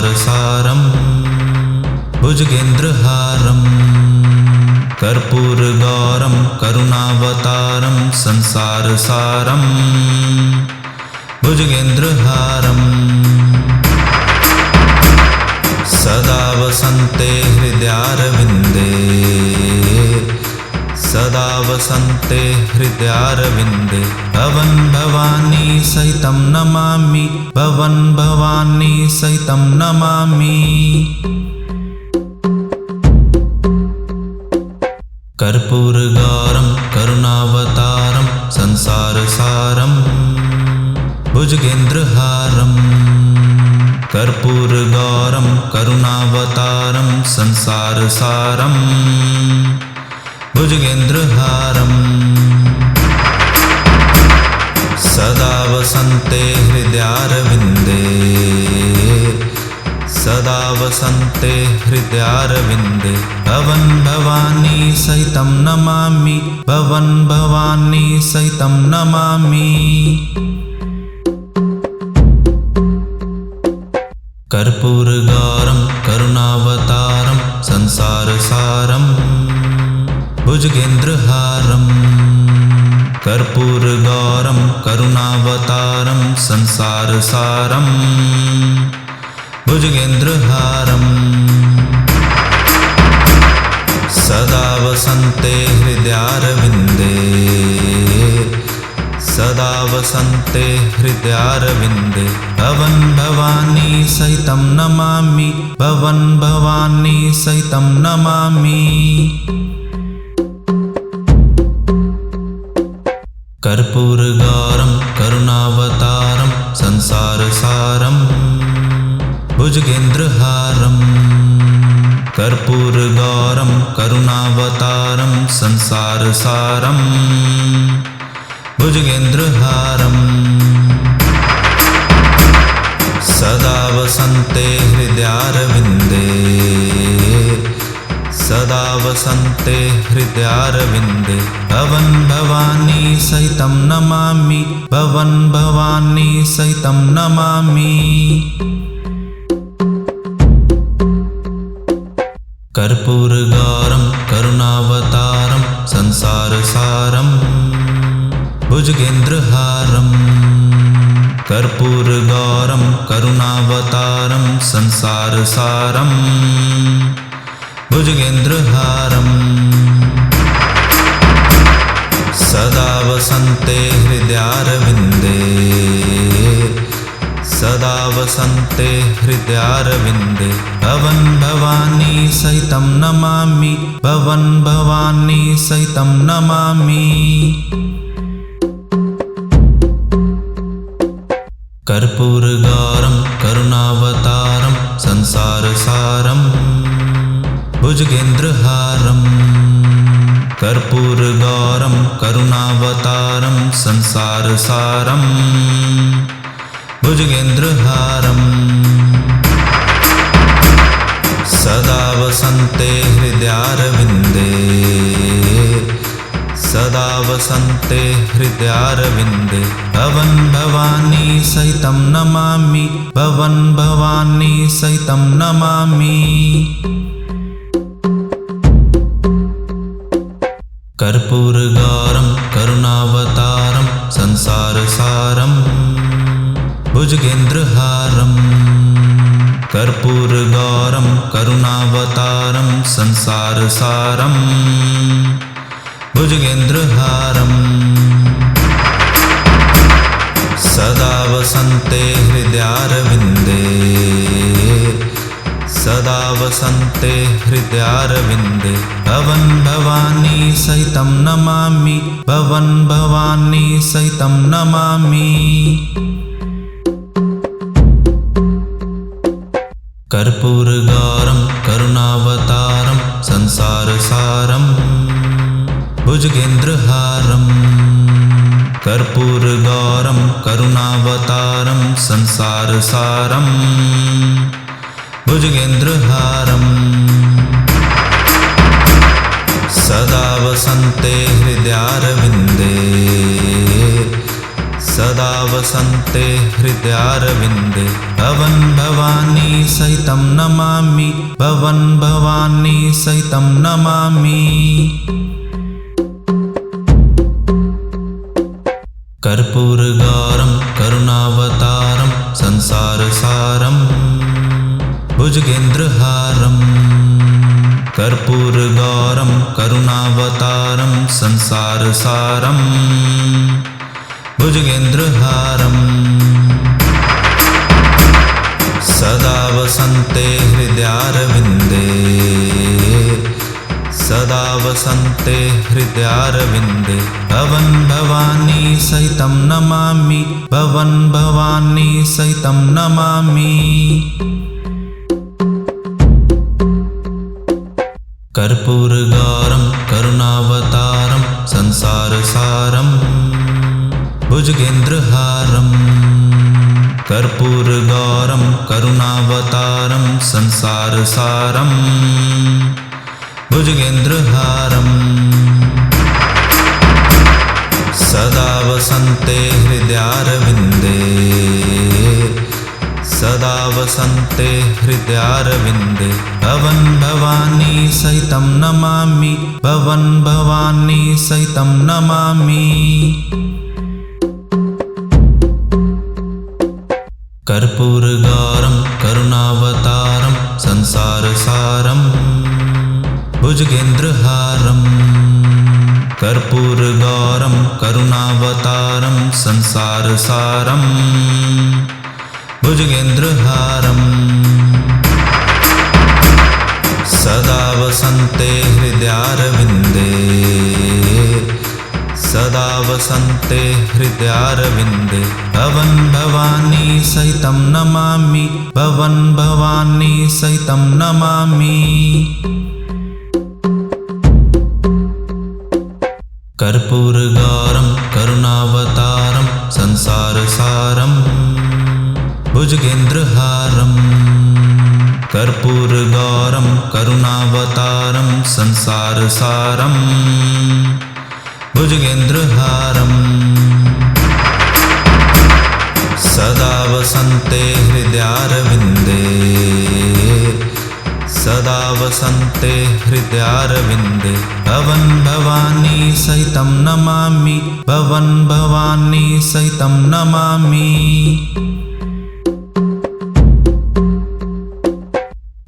संसारसारं भुजगेन्द्रहारं कर्पूरगौरं करुणावतारं संसारसारं भुजगेन्द्रहारं सदा वसन्ते हृदयारविन्दे सदा वसन्ते हृदयारविन्दे भवन भवानी सहितं नमामि भवन भवानी सहितं नमामि कर्पूरगौरं करुणावतारं संसारसारं भुजगेन्द्रहारं कर्पूरगौरं करुणावतारं संसारसारं भुजगेन्द्रहारं सदा वसन्ते हृदयारविन्दे सदा वसन्ते हृदयारविन्दे भवन भवानी सहितं नमामि भवन भवानी सहितं नमामि कर्पूरगौरं करुणावतारं संसारसारं भुजगेन्द्रहारं कर्पूरगौरं करुणावतारं संसारसारं भुजगेन्द्रहारं सदा वसन्ते हृदयारविन्दे सदा वसन्ते हृदयारविन्दे भवन भवानी सहितं नमामि भवन भवानी सहितं नमामि कर्पूरगौरं करुणावतारं संसारसारं भुजगेन्द्रहारं कर्पूरगौरं करुणावतारं संसारसारं भुजगेन्द्रहारं सदा वसन्ते हृदयारविन्दे सदा वसन्ते हृदयारविन्दे भवन भवानी सहितं नमामि भवन भवानी सहितं नमामि कर्पूरगौरं करुणावतारं संसारसारं भुजगेन्द्रहारं कर्पूरगौरं करुणावतारं संसारसारं भुजगेन्द्रहारं सदा वसन्ते हृदयारविन्दे सदा वसन्ते हृदयारविन्दे भवन भवानी सहितं नमामि भवन भवानी सहितं नमामि कर्पूरगौरं करुणावतारं संसारसारं भुजगेन्द्रहारं कर्पूरगौरं करुणावतारं संसारसारं भुजगेन्द्रहारं सदा वसन्ते हृदयारविन्दे सदा वसन्ते हृदयारविन्दे भवन भवानी सहितं नमामि भवन भवानी सहितं नमामि कर्पूरगौरं करुणावतारं संसारसारं भुजगेन्द्रहारं कर्पूरगौरं करुणावतारं संसारसारं भुजगेन्द्रहारं सदा वसन्ते हृदयारविन्दे सदा वसन्ते हृदयारविन्दे भवन भवानी सहितं नमामि भवन भवानी सहितं नमामि कर्पूरगौरं करुणावतारं संसारसारं भुजगेन्द्रहारं कर्पूरगौरं करुणावतारं संसारसारं भुजगेन्द्रहारं सदा वसन्ते हृदयारविन्दे सदा वसन्ते हृदयारविन्दे भवन् भवानी सहितं नमामि भवन् भवानी सहितं नमामि। कर्पूरगौरं करुणावतारं संसारसारं भुजगेन्द्रहारं। कर्पूरगौरं करुणावतारं संसारसारं भुजगेन्द्रहारं। सदा वसन्ते हृदयारविन्दे सदा वसन्ते हृदयारविन्दे भवन् भवानी सहितं नमामि भवन् भवानी सहितं नमामि। कर्पूरगौरं करुणावतारं संसारसारं भुजगेन्द्रहारं। कर्पूरगौरं करुणावतारं संसारसारं भुजगेन्द्रहारं। सदा वसन्ते हृदयारविन्दे सदा वसन्ते हृदयारविन्दे भवन् भवानी सहितं नमामि भवन् भवानी सहितं नमामि। कर्पूरगौरं करुणावतारं संसारसारं भुजगेन्द्रहारं। कर्पूरगौरं करुणावतारं संसारसारं भुजगेन्द्रहारं। सदा वसन्ते हृदयारविन्दे सदा वसन्ते हृदयारविन्दे भवन् भवानी सहितं नमामि भवन् भवानी सहितं नमामि। कर्पूरगौरं करुणावतारं संसारसारं भुजगेन्द्रहारं। कर्पूरगौरं करुणावतारं संसारसारं भुजगेन्द्रहारं। सदा वसन्ते हृदयारविन्दे सदा वसन्ते हृदयारविन्दे भवन् भवानी सहितं नमामि भवन् भवानी सहितं नमामि।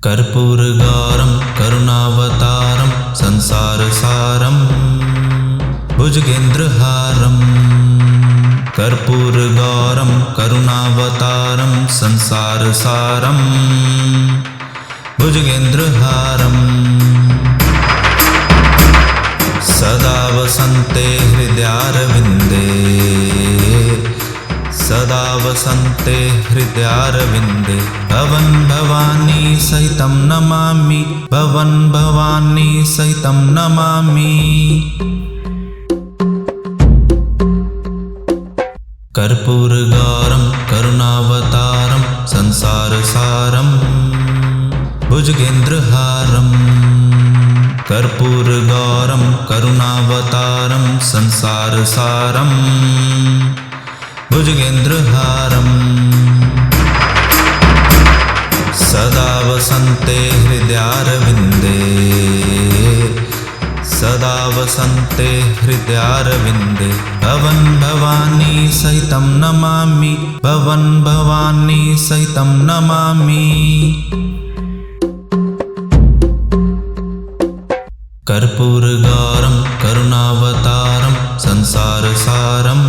कर्पूरगौरं करुणावतारं संसारसारं भुजगेन्द्रहारं। कर्पूरगौरं करुणावतारं संसारसारं भुजगेन्द्रहारं। सदा वसन्ते हृदयारविन्दे सदा वसन्ते हृदयारविन्दे भवन् भवानी सहितं नमामि भवन् भवानी सहितं नमामि। कर्पूरगौरं करुणावतारं संसारसारं भुजगेन्द्रहारं। कर्पूरगौरं करुणावतारं संसारसारं भुजगेन्द्रहारं। सदा वसन्ते हृदयारविन्दे सदा वसन्ते हृदयारविन्दे भवन् भवानी सहितं नमामि भवन् भवानी सहितं नमामि। कर्पूरगौरं करुणावतारं संसारसारं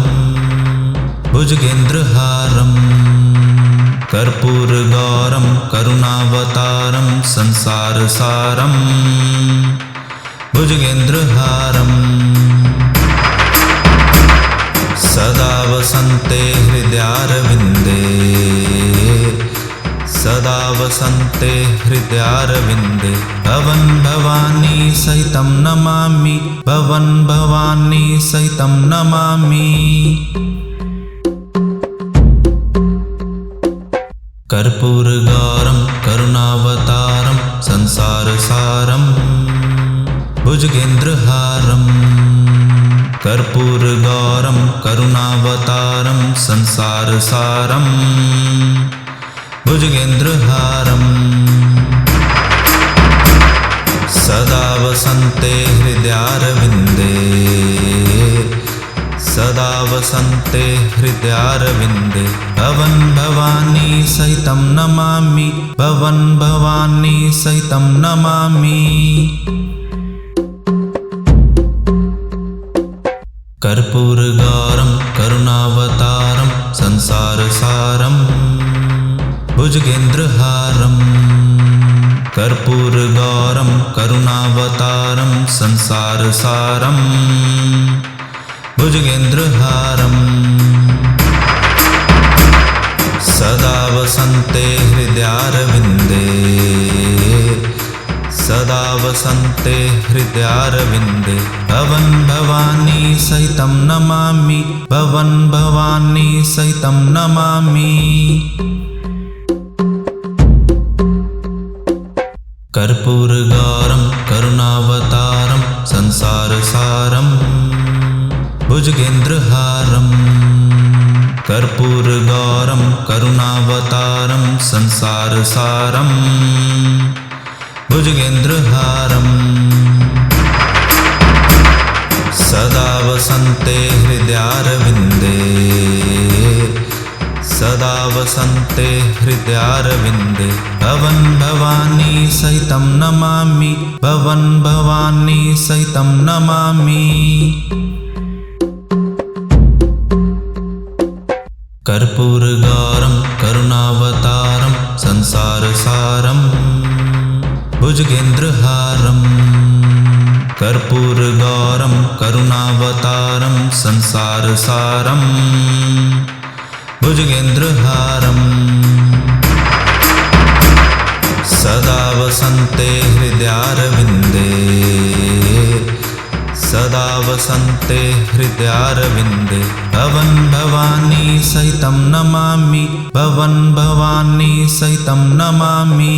भुजगेन्द्रहारं। कर्पूरगौरं करुणावतारं संसारसारं भुजगेन्द्रहारं। सदा वसन्ते हृदयारविन्दे सदा वसन्ते हृदयारविन्दे भवन् भवानी सहितं नमामि भवन् भवानी सहितं नमामि। कर्पूरगौरं करुणावतारं संसारसारं भुजगेन्द्रहारं। कर्पूरगौरं करुणावतारं संसारसारं भुजगेन्द्रहारम् सदा वसन्ते हृदयारविन्दे सदा वसन्ते हृदयारविन्दे भवन भवानी सहितं नमामि भवन भवानी सहितं नमामि कर्पूरगौरं करुणावतारं संसारसारं भुजगेन्द्रहारम् कर्पूरगौरं करुणावतारं संसारसारं भुजगेन्द्रहारम् सदा वसन्ते हृदयारविन्दे सदा वसन्ते हृदयारविन्दे भवन भवानी सहितं नमामि भवन भवानी सहितं नमामि कर्पूरगौरं करुणावतारं संसारसारं भुजगेन्द्रहारम् कर्पूरगौरं करुणावतारं संसारसारं भुजगेन्द्रहारम् सदा वसन्ते हृदयारविन्दे सदा वसन्ते हृदयारविन्दे भवन भवानी सहितं नमामि भवन भवानी सहितं नमामि कर्पूरगौरं करुणावतारं संसारसारं भुजगेन्द्रहारम् कर्पूरगौरं करुणावतारं संसारसारं भुजगेन्द्रहारम् सदा वसन्ते हृदयारविन्दे सदा वसन्ते हृदयारविन्दे भवन भवानी सहितं नमामि भवन भवानी सहितं नमामि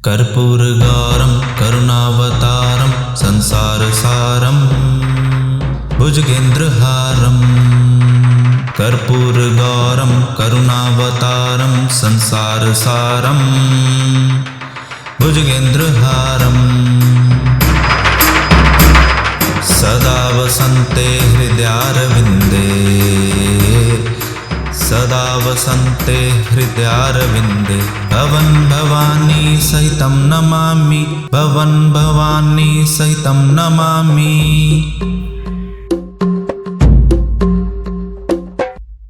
कर्पूरगौरं करुणावतारं संसारसारं भुजगेन्द्रहारम् कर्पूरगौरं करुणावतारं संसारसारं भुजगेन्द्रहारम् सदा वसन्ते हृदयारविन्दे सदा वसन्ते हृदयारविन्दे भवन भवानी सहितं नमामि भवन भवानी सहितं नमामि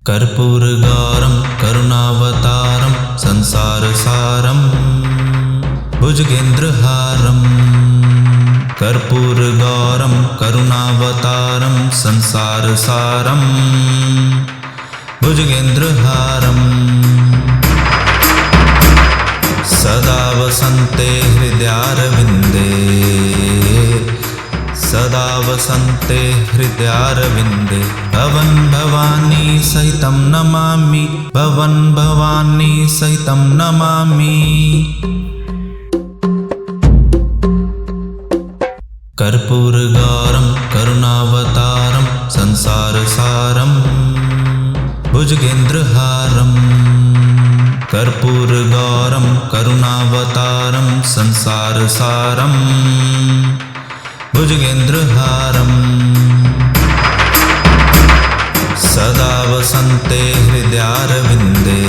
कर्पूरगौरं करुणावतारं संसारसारं भुजगेन्द्रहारम् कर्पूरगौरं करुणावतारं संसारसारं भुजगेन्द्रहारम् सदा वसन्ते हृदयारविन्दे सदा वसन्ते हृदयारविन्दे भवन भवानी सहितं नमामि भवन भवानी सहितं नमामि कर्पूरगौरं करुणावतारं संसारसारं भुजगेन्द्रहारम् कर्पूरगौरं करुणावतारं संसारसारं भुजगेन्द्रहारम् सदा वसन्ते हृदयारविन्दे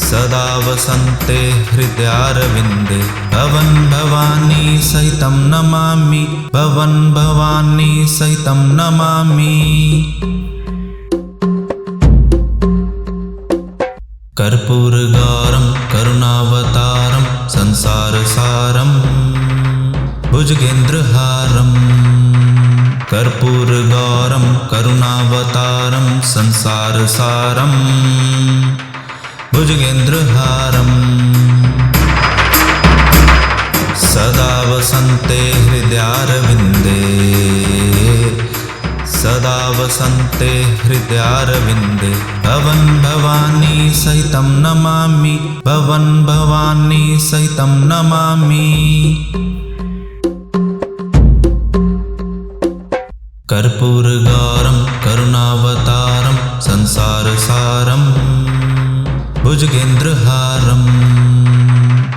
सदा वसन्ते हृदयारविन्दे भवन भवानी सहितं नमामि भवन भवानी सहितं नमामि कर्पूरगौरं करुणावतारं संसारसारं भुजगेन्द्रहारम् कर्पूरगौरं करुणावतारं संसारसारं भुजगेन्द्रहारम् सदा वसन्ते हृदयारविन्दे सदा वसन्ते हृदयारविन्दे भवन् भवानी सहितं नमामि भवन् भवानी सहितं नमामि। कर्पूरगौरं करुणावतारं संसारसारं भुजगेन्द्रहारं।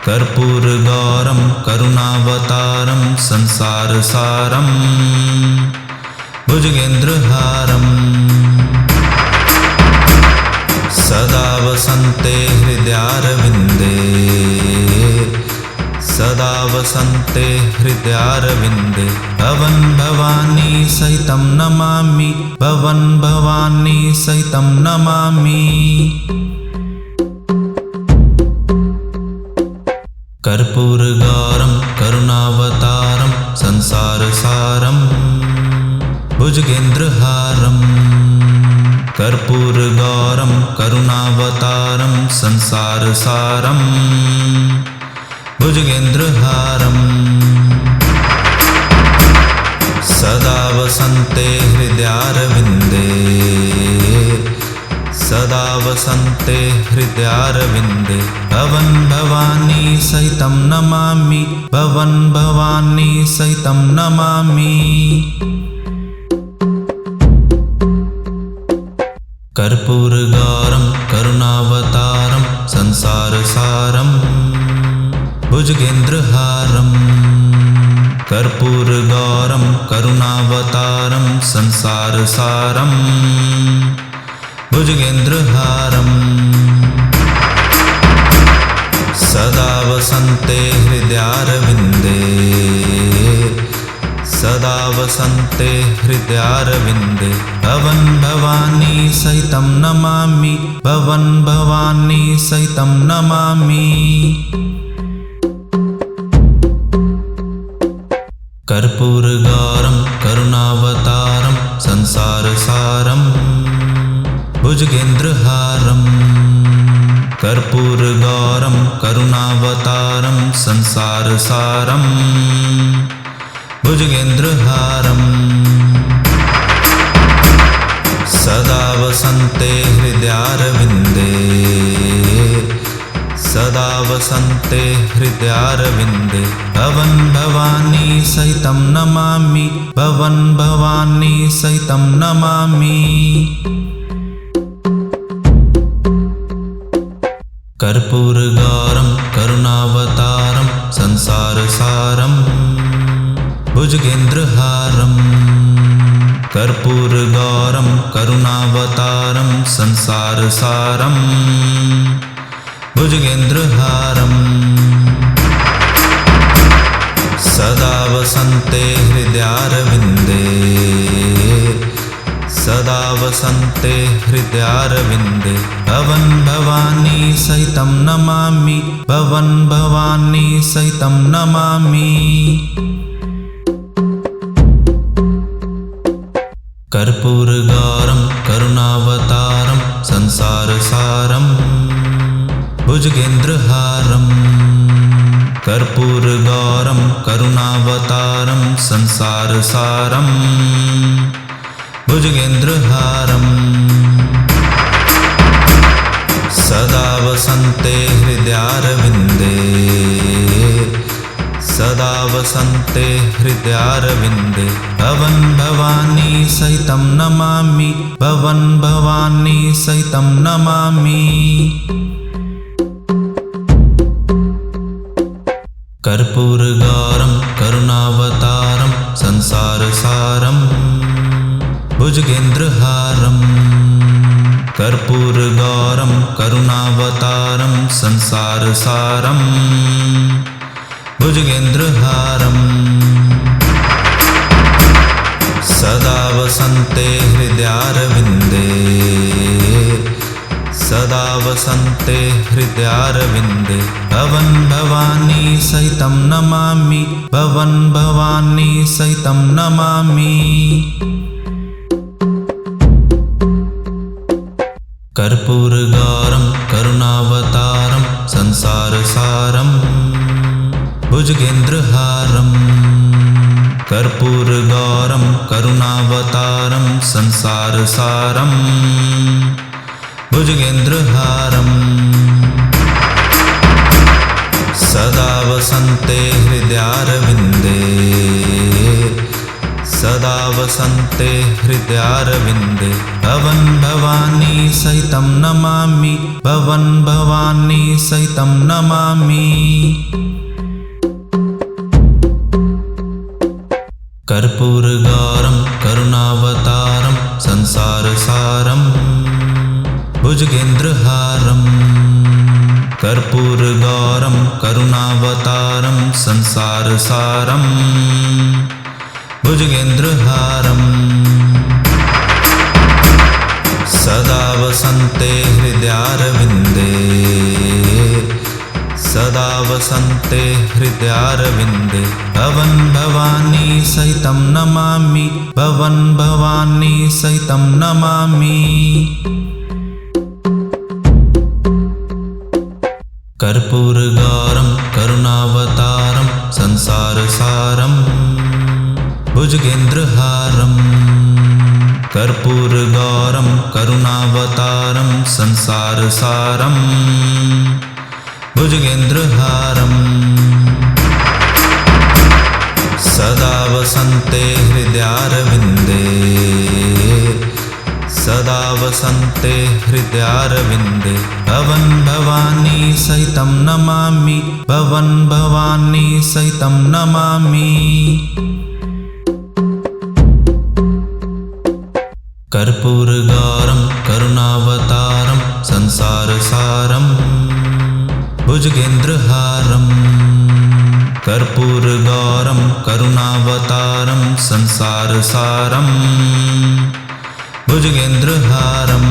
कर्पूरगौरं करुणावतारं संसारसारं भुजगेन्द्रहारं। सदा वसन्ते हृदयारविन्दे सदा वसन्ते हृदयारविन्दे भवन् भवानी सहितं नमामि भवन् भवानी सहितं नमामि। कर्पूरगौरं करुणावतारं संसारसारं भुजगेन्द्रहारं। कर्पूरगौरं करुणावतारं संसारसारं भुजगेन्द्रहारं। सदा वसन्ते हृदयारविन्दे सदा वसन्ते हृदयारविन्दे भवन् भवानी सहितं नमामि भवन् भवानी सहितं नमामि। कर्पूरगौरं करुणावतारं संसारसारं भुजगेन्द्रहारं। कर्पूरगौरं करुणावतारं संसारसारं भुजगेन्द्रहारं। सदा वसन्ते हृदयारविन्दे सदा वसन्ते हृदयारविन्दे भवन् भवानी सहितं नमामि भवन् भवानी सहितं नमामि। कर्पूरगौरं करुणावतारं संसारसारं भुजगेन्द्रहारं। कर्पूरगौरं करुणावतारं संसारसारं भुजगेन्द्रहारं। सदा वसन्ते हृदयारविन्दे सदा वसन्ते हृदयारविन्दे भवन् भवानी सहितं नमामि भवन् भवानी सहितं नमामि। कर्पूरगौरं करुणावतारं संसारसारं भुजगेन्द्रहारं। कर्पूरगौरं करुणावतारं संसारसारं भुजगेन्द्रहारं। सदा वसन्ते हृदयारविन्दे सदा वसन्ते हृदयारविन्दे भवन् भवानी सहितं नमामि भवन् भवानी सहितं नमामि। कर्पूरगौरं करुणावतारं संसारसारं भुजगेन्द्रहारं। कर्पूरगौरं करुणावतारं संसारसारं भुजगेन्द्रहारं। सदा वसन्ते हृदयारविन्दे सदा वसन्ते हृदयारविन्दे भवन् भवानी सहितं नमामि भवन् भवानी सहितं नमामि। कर्पूरगौरं करुणावतारं संसारसारं भुजगेन्द्रहारं। कर्पूरगौरं करुणावतारं संसारसारं भुजगेन्द्रहारं। सदा वसन्ते हृदयारविन्दे सदा वसन्ते हृदयारविन्दे भवन् भवानी सहितं नमामि भवन् भवानी सहितं नमामि। कर्पूरगौरं करुणावतारं संसारसारं भुजगेन्द्रहारं। कर्पूरगौरं करुणावतारं संसारसारं भुजगेन्द्रहारम् सदा वसन्ते हृदयारविन्दे सदा वसन्ते हृदयारविन्दे भवन भवानी सहितं नमामि भवन भवानी सहितं नमामि कर्पूरगौरं करुणावतारं संसारसारं भुजगेन्द्रहारम् कर्पूरगौरं करुणावतारं संसारसारं भुजगेन्द्रहारम् सदा वसन्ते हृदयारविन्दे सदा वसन्ते हृदयारविन्दे भवन भवानी सहितं नमामि भवन भवानी सहितं नमामि कर्पूरगौरं करुणावतारं संसारसारं भुजगेन्द्रहारम् कर्पूरगौरं करुणावतारं संसारसारं भुजगेन्द्रहारम् सदा वसन्ते हृदयारविन्दे सदा वसन्ते हृदयारविन्दे भवन भवानी सहितं नमामि भवन भवानी सहितं नमामि कर्पूरगौरं करुणावतारं संसारसारं भुजगेन्द्रहारम् कर्पूरगौरं करुणावतारं संसारसारं भुजगेन्द्रहारम्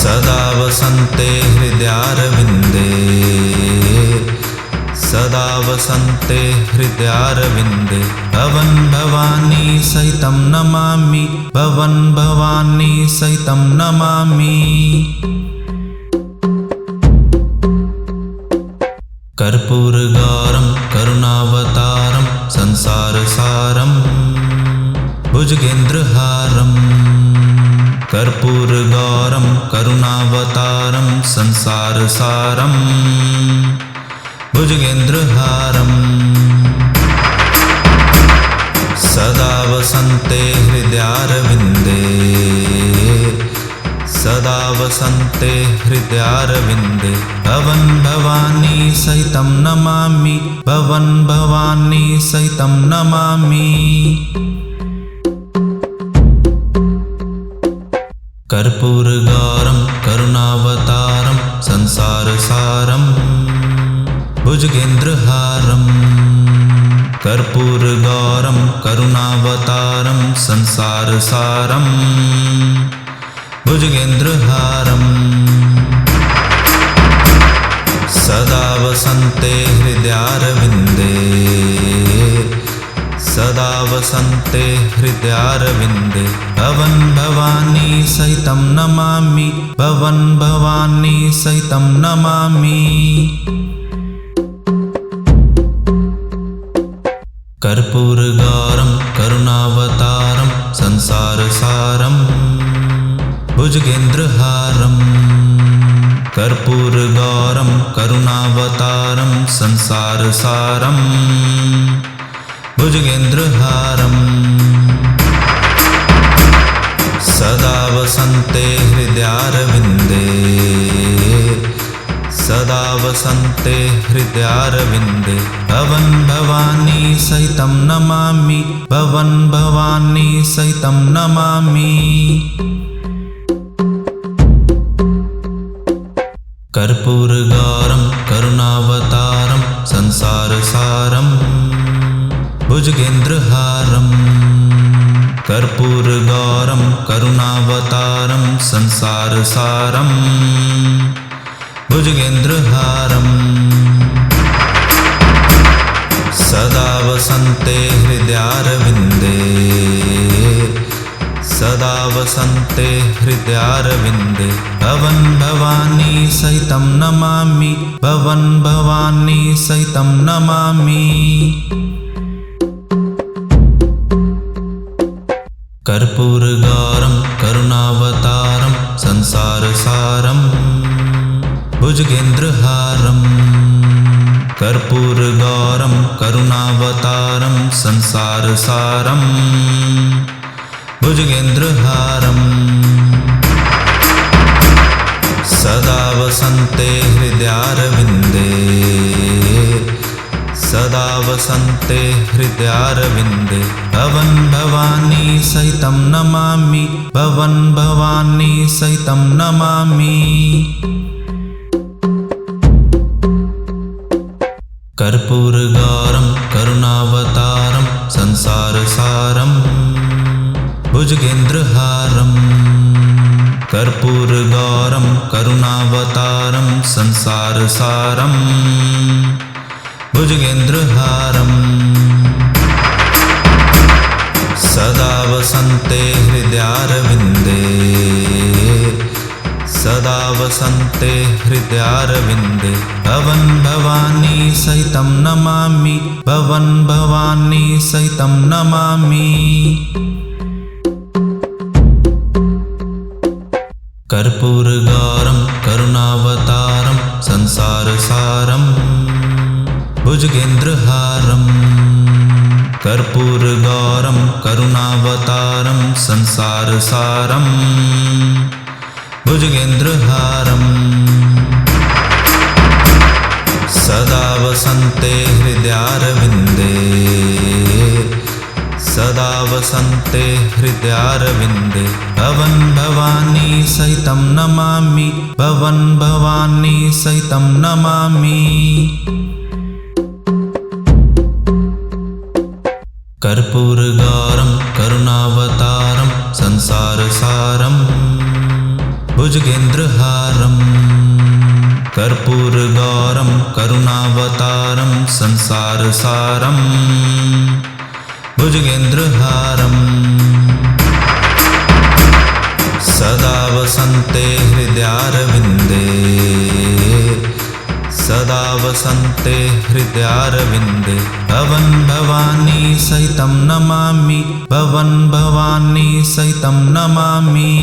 सदा वसन्ते हृदयारविन्दे सदा वसन्ते हृदयारविन्दे भवन भवानी सहितं नमामि भवन भवानी सहितं नमामि कर्पूरगौरं करुणावतारं संसारसारं भुजगेन्द्रहारम् कर्पूरगौरं करुणावतारं संसारसारं भुजगेन्द्रहारम् सदा वसन्ते हृदयारविन्दे सदा वसन्ते हृदयारविन्दे भवन भवानी सहितं नमामि भवन भवानी सहितं नमामि कर्पूरगौरं करुणावतारं संसारसारं भुजगेन्द्रहारम् कर्पूरगौरं करुणावतारं संसारसारं भुजगेन्द्रहारम् सदा वसन्ते हृदयारविन्दे सदा वसन्ते हृदयारविन्दे भवन भवानी सहितं नमामि भवन भवानी सहितं नमामि कर्पूरगौरं करुणावतारं संसारसारं भुजगेन्द्रहारम् कर्पूरगौरं करुणावतारं संसारसारं भुजगेन्द्रहारम् सदा वसन्ते हृदयारविन्दे सदा वसन्ते हृदयारविन्दे भवन भवानी सहितं नमामि भवन भवानी सहितं नमामि कर्पूरगौरं करुणावतारं संसारसारं भुजगेन्द्रहारम् कर्पूरगौरं करुणावतारं संसारसारं भुजगेन्द्रहारम् सदा वसन्ते हृदयारविन्दे सदा वसन्ते हृदयारविन्दे भवन् भवानी सहितं नमामि भवन् भवानी सहितं नमामि। कर्पूरगौरं करुणावतारं संसारसारं भुजगेन्द्रहारं। कर्पूरगौरं करुणावतारं संसारसारं भुजगेन्द्रहारं। सदा वसन्ते हृदयारविन्दे सदा वसन्ते हृदयारविन्दे भवन् भवानी सहितं नमामि भवन् भवानी सहितं नमामि। कर्पूरगौरं करुणावतारं संसारसारं भुजगेन्द्रहारं। कर्पूरगौरं करुणावतारं संसारसारं भुजगेन्द्रहारं। सदा वसन्ते हृदयारविन्दे सदा वसन्ते हृदयारविन्दे भवन् भवानी सहितं नमामि भवन् भवानी सहितं नमामि। कर्पूरगौरं करुणावतारं संसारसारं भुजगेन्द्रहारं। कर्पूरगौरं करुणावतारं संसारसारं भुजगेन्द्रहारं। सदा वसन्ते हृदयारविन्दे सदा वसन्ते हृदयारविन्दे भवन् भवानी सहितं नमामि भवन् भवानी सहितं नमामि। कर्पूरगौरं करुणावतारं संसारसारं भुजगेन्द्रहारं। कर्पूरगौरं करुणावतारं संसारसारं भुजगेन्द्रहारं। सदा वसन्ते हृदयारविन्दे सदा वसन्ते हृदयारविन्दे भवन् भवानी सहितं नमामि भवन् भवानी सहितं नमामि।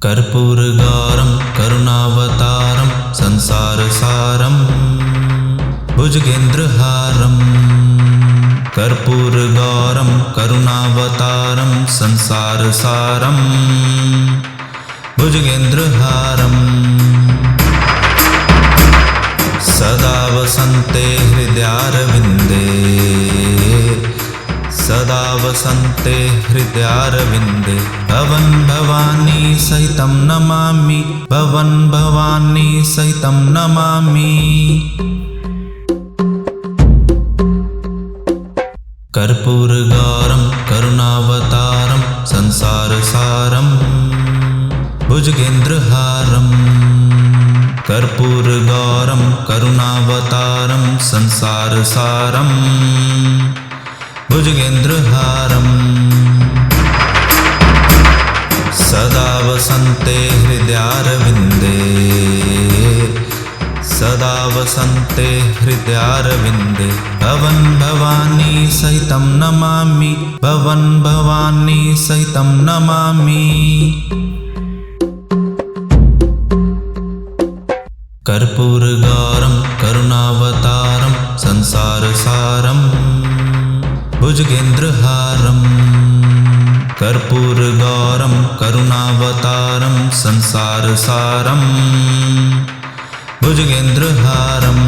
कर्पूरगौरं करुणावतारं संसारसारं भुजगेन्द्रहारं। कर्पूरगौरं करुणावतारं संसारसारं भुजगेन्द्रहारं। सदा वसन्ते हृदयारविन्दे सदा वसन्ते हृदयारविन्दे भवन् भवानी सहितं नमामि भवन् भवानी सहितं नमामि। कर्पूरगौरं करुणावतारं संसारसारं भुजगेन्द्रहारं। कर्पूरगौरं करुणावतारं संसारसारं भुजगेन्द्रहारं। सदा वसन्ते हृदयारविन्दे सदा वसन्ते हृदयारविन्दे भवन् भवानी सहितं नमामि भवन् भवानी सहितं नमामि। कर्पूरगौरं करुणावतारं संसारसारं भुजगेन्द्रहारं। कर्पूरगौरं करुणावतारं संसारसारं भुजगेन्द्रहारं।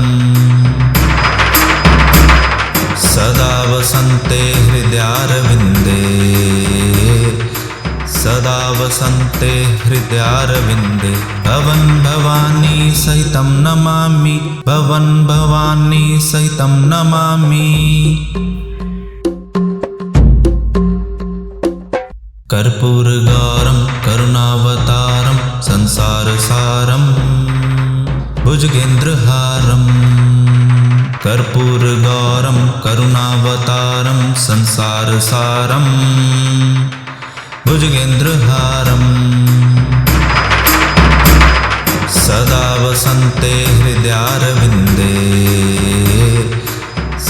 सदा वसन्ते हृदयारविन्दे सदा वसन्ते हृदयारविन्दे भवन् भवानी सहितं नमामि भवन् भवानी सहितं नमामि। कर्पूरगौरं करुणावतारं संसारसारं भुजगेन्द्रहारं। कर्पूरगौरं करुणावतारं संसारसारं भुजगेन्द्रहारम् सदा वसन्ते हृदयारविन्दे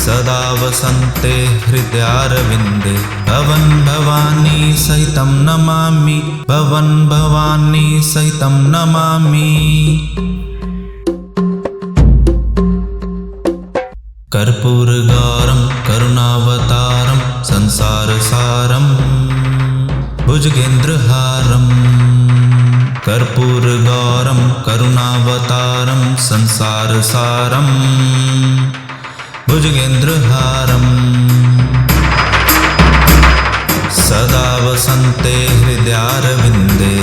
सदा वसन्ते हृदयारविन्दे भवन भवानी सहितं नमामि भवन भवानी सहितं नमामि कर्पूरगौरं करुणावतारं संसारसारं भुजगेन्द्रहारम् कर्पूरगौरं करुणावतारं संसारसारं भुजगेन्द्रहारम् सदा वसन्ते हृदयारविन्दे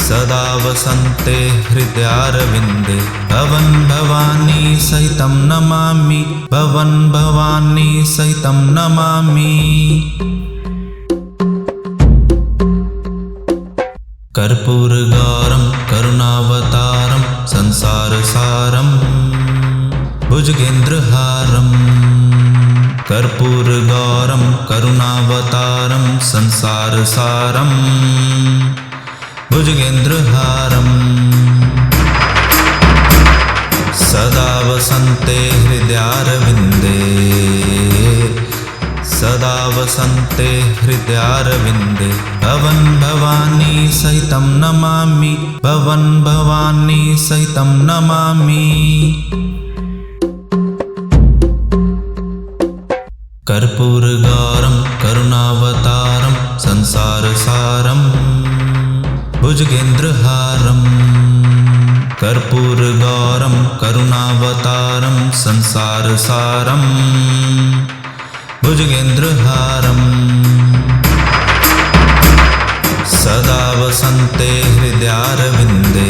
सदा वसन्ते हृदयारविन्दे भवन भवानी सहितं नमामि भवन भवानी सहितं नमामि कर्पूरगौरं करुणावतारं संसारसारं भुजगेन्द्रहारम् कर्पूरगौरं करुणावतारं संसारसारं भुजगेन्द्रहारम् सदा वसन्ते हृदयारविन्दे सदा वसन्ते हृदयारविन्दे भवन भवानी सहितं नमामि भवन भवानी सहितं नमामि कर्पूरगौरं करुणावतारं संसारसारं भुजगेन्द्रहारम् कर्पूरगौरं करुणावतारं संसारसारं भुजगेन्द्रहारम् सदा वसन्ते हृदयारविन्दे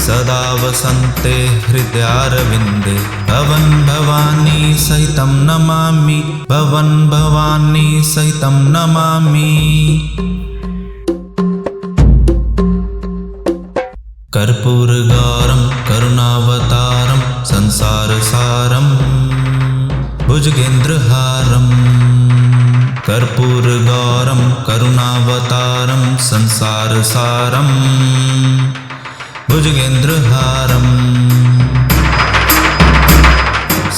सदा वसन्ते हृदयारविन्दे भवन भवानी सहितं नमामि भवन भवानी सहितं नमामि कर्पूरगौरं करुणावतारं संसारसारं भुजगेन्द्रहारम् कर्पूरगौरं करुणावतारं संसारसारं भुजगेन्द्रहारम्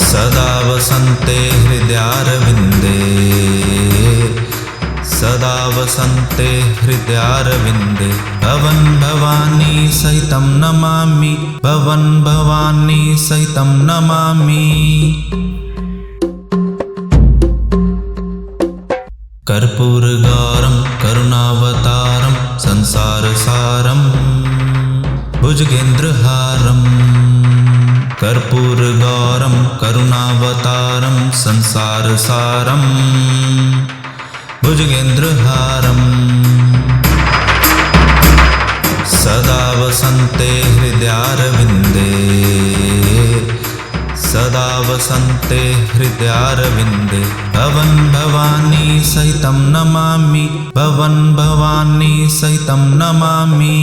सदा वसन्ते हृदयारविन्दे सदा वसन्ते हृदयारविन्दे भवन भवानी सहितं नमामि भवन भवानी सहितं नमामि कर्पूरगौरं करुणावतारं संसारसारं भुजगेन्द्रहारम् कर्पूरगौरं करुणावतारं संसारसारं भुजगेन्द्रहारम् सदा वसन्ते हृदयारविन्दे सदा वसन्ते हृदयारविन्दे भवन भवानी सहितं नमामि भवन भवानी सहितं नमामि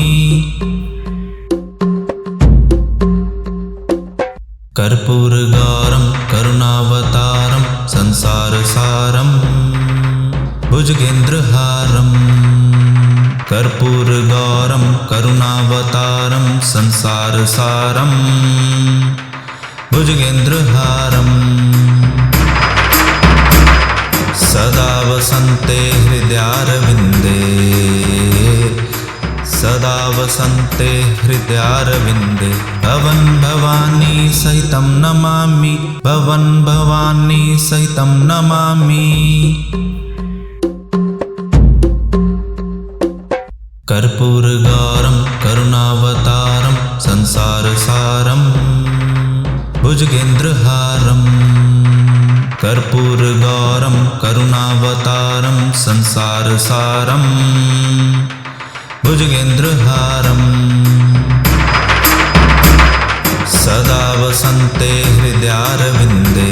कर्पूरगौरं करुणावतारं संसारसारं भुजगेन्द्रहारम् कर्पूरगौरं करुणावतारं संसारसारं भुजगेन्द्रहारम् सदा वसन्ते हृदयारविन्दे सदा वसन्ते हृदयारविन्दे भवन भवानी सहितं नमामि भवन भवानी सहितं नमामि कर्पूरगौरं करुणावतारं संसारसारं भुजगेन्द्रहारम् कर्पूरगौरं करुणावतारं संसारसारं भुजगेन्द्रहारम् सदा वसन्ते हृदयारविन्दे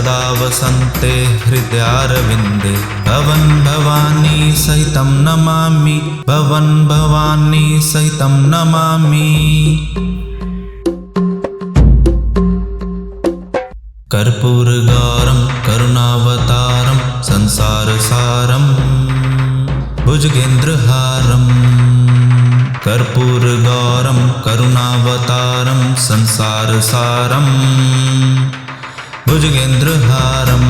सदा वसन्ते हृदयारविन्दे भवन् भवानी सहितं नमामि भवन् भवानी सहितं नमामि। कर्पूरगौरं करुणावतारं संसारसारं भुजगेन्द्रहारं। कर्पूरगौरं करुणावतारं संसारसारं भुजगेन्द्रहारं।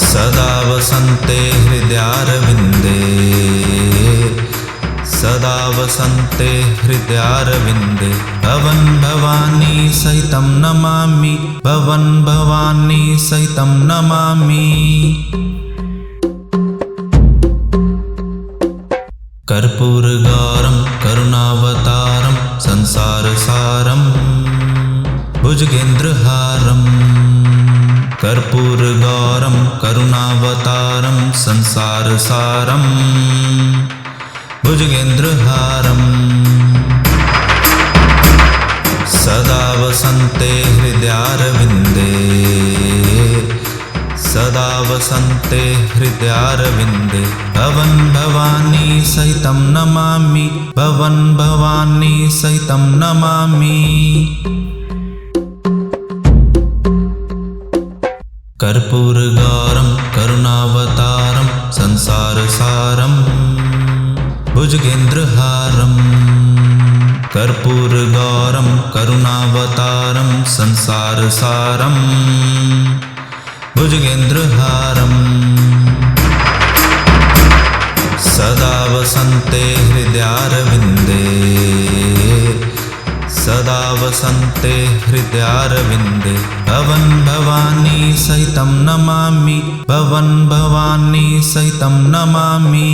सदा वसन्ते हृदयारविन्दे सदा वसन्ते हृदयारविन्दे भवन् भवानी सहितं नमामि भवन् भवानी सहितं नमामि। कर्पूरगौरं करुणावतारं संसारसारं भुजगेन्द्रहारं। कर्पूरगौरं करुणावतारं संसारसारं भुजगेन्द्रहारं। सदा वसन्ते हृदयारविन्दे सदा वसन्ते हृदयारविन्दे भवन् भवानी सहितं नमामि भवन् भवानी सहितं नमामि। कर्पूरगौरं करुणावतारं संसारसारं भुजगेन्द्रहारं। कर्पूरगौरं करुणावतारं संसारसारं भुजगेन्द्रहारं। सदा वसन्ते हृदयारविन्दे सदा वसन्ते हृदयारविन्दे भवन् भवानी सहितं नमामि भवन् भवानी सहितं नमामि।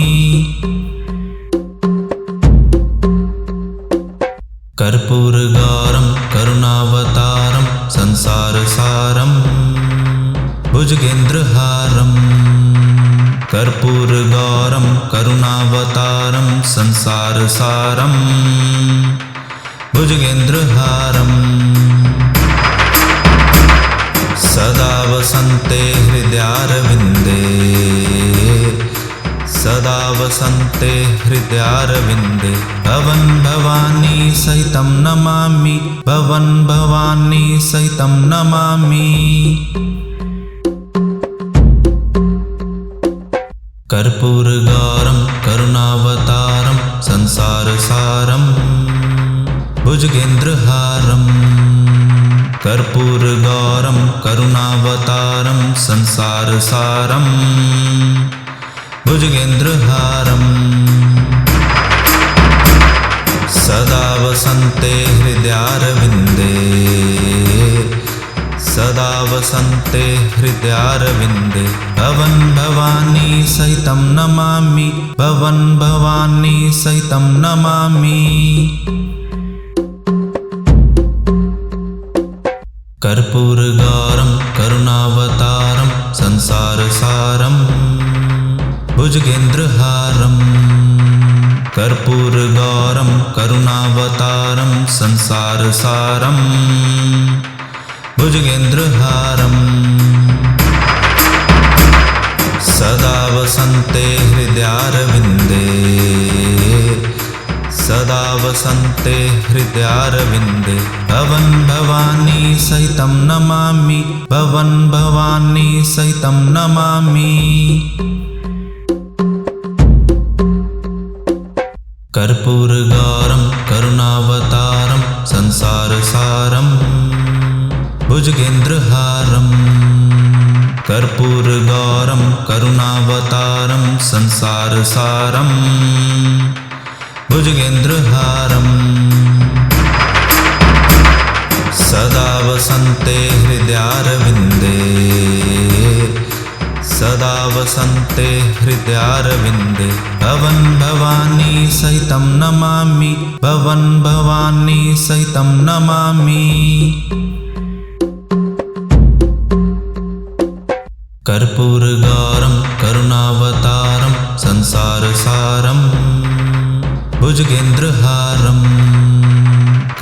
कर्पूरगौरं करुणावतारं संसारसारं भुजगेन्द्रहारं। कर्पूरगौरं करुणावतारं संसारसारं भुजगेन्द्रहारं। सदा वसन्ते हृदयारविन्दे सदा वसन्ते हृदयारविन्दे भवन् भवानी सहितं नमामि भवन् भवानी सहितं नमामि। कर्पूरगौरं करुणावतारं संसारसारं भुजगेन्द्रहारं। कर्पूरगौरं करुणावतारं संसारसारं भुजगेन्द्रहारं। सदा वसन्ते हृदयारविन्दे सदा वसन्ते हृदयारविन्दे भवन् भवानी सहितं नमामि भवन् भवानी सहितं नमामि। कर्पूरगौरं करुणावतारं संसारसारं भुजगेन्द्रहारं। कर्पूरगौरं करुणावतारं संसारसारं भुजगेन्द्रहारं। सदा वसन्ते हृदयारविन्दे सदा वसन्ते हृदयारविन्दे भवन् भवानी सहितं नमामि भवन् भवानी सहितं नमामि। कर्पूरगौरं करुणावतारं संसारसारं भुजगेन्द्रहारं। कर्पूरगौरं करुणावतारं संसारसारं भुजगेन्द्रहारं। सदा वसन्ते हृदयारविन्दे सदा वसन्ते हृदयारविन्दे भवन् भवानी सहितं नमामि भवन् भवानी सहितं नमामि। कर्पूरगौरं करुणावतारं संसारसारं भुजगेन्द्रहारं।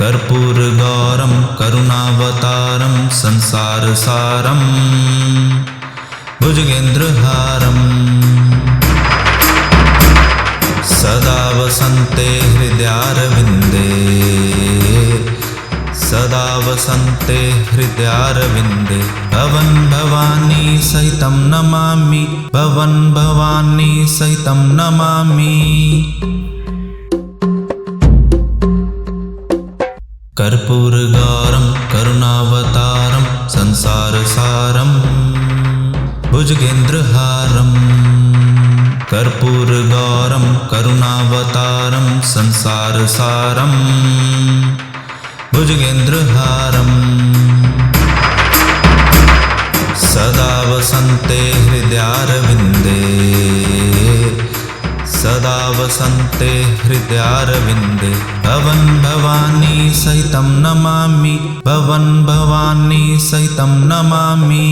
कर्पूरगौरं करुणावतारं संसारसारं भुजगेन्द्रहारम् सदा वसन्ते हृदयारविन्दे सदा वसन्ते हृदयारविन्दे भवन भवानी सहितं नमामि भवन भवानी सहितं नमामि कर्पूरगौरं करुणावतारं संसारसारं भुजगेन्द्रहारम् कर्पूरगौरं करुणावतारं संसारसारं भुजगेन्द्रहारम् सदा वसन्ते हृदयारविन्दे सदा वसन्ते हृदयारविन्दे भवन भवानी सहितं नमामि भवन भवानी सहितं नमामि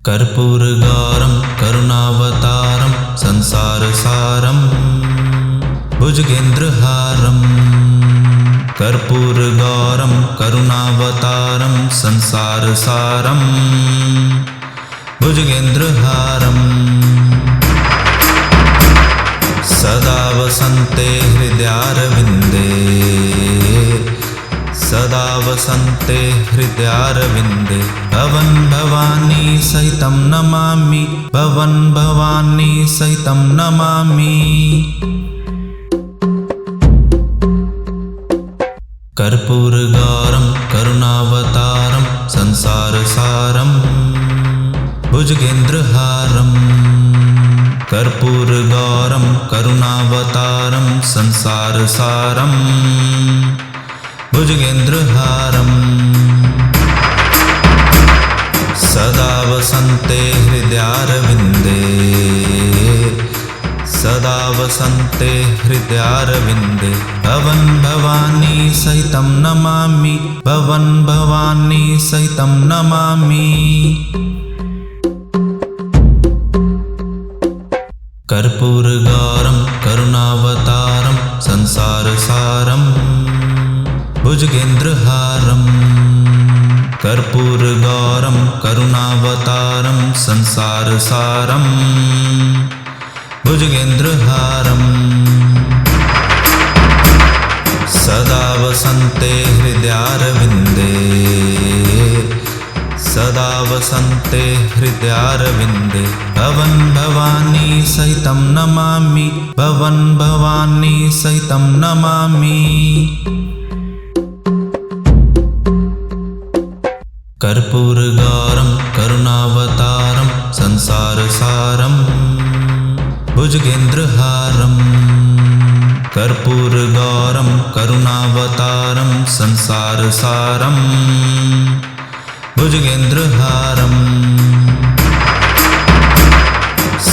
कर्पूरगौरं करुणावतारं संसारसारं भुजगेन्द्रहारम् कर्पूरगौरं करुणावतारं संसारसारं भुजगेन्द्रहारम् सदा वसन्ते हृदयारविन्दे सदा वसन्ते हृदयारविन्दे भवन भवानी सहितं नमामि भवन भवानी सहितं नमामि कर्पूरगौरं करुणावतारं संसारसारं भुजगेन्द्रहारम् कर्पूरगौरं करुणावतारं संसारसारं भुजगेन्द्रहारम् सदा वसन्ते हृदयारविन्दे सदा वसन्ते हृदयारविन्दे भवन भवानी सहितं नमामि भवन भवानी सहितं नमामि कर्पूरगौरं करुणावतारं संसारसारं भुजगेन्द्रहारम् कर्पूरगौरं करुणावतारं संसारसारं भुजगेन्द्रहारम् सदा वसन्ते हृदयारविन्दे सदा वसन्ते हृदयारविन्दे भवन भवानी सहितं नमामि भवन भवानी सहितं नमामि कर्पूरगौरं करुणावतारं संसारसारं भुजगेन्द्रहारम् कर्पूरगौरं करुणावतारं संसारसारं भुजगेन्द्रहारम्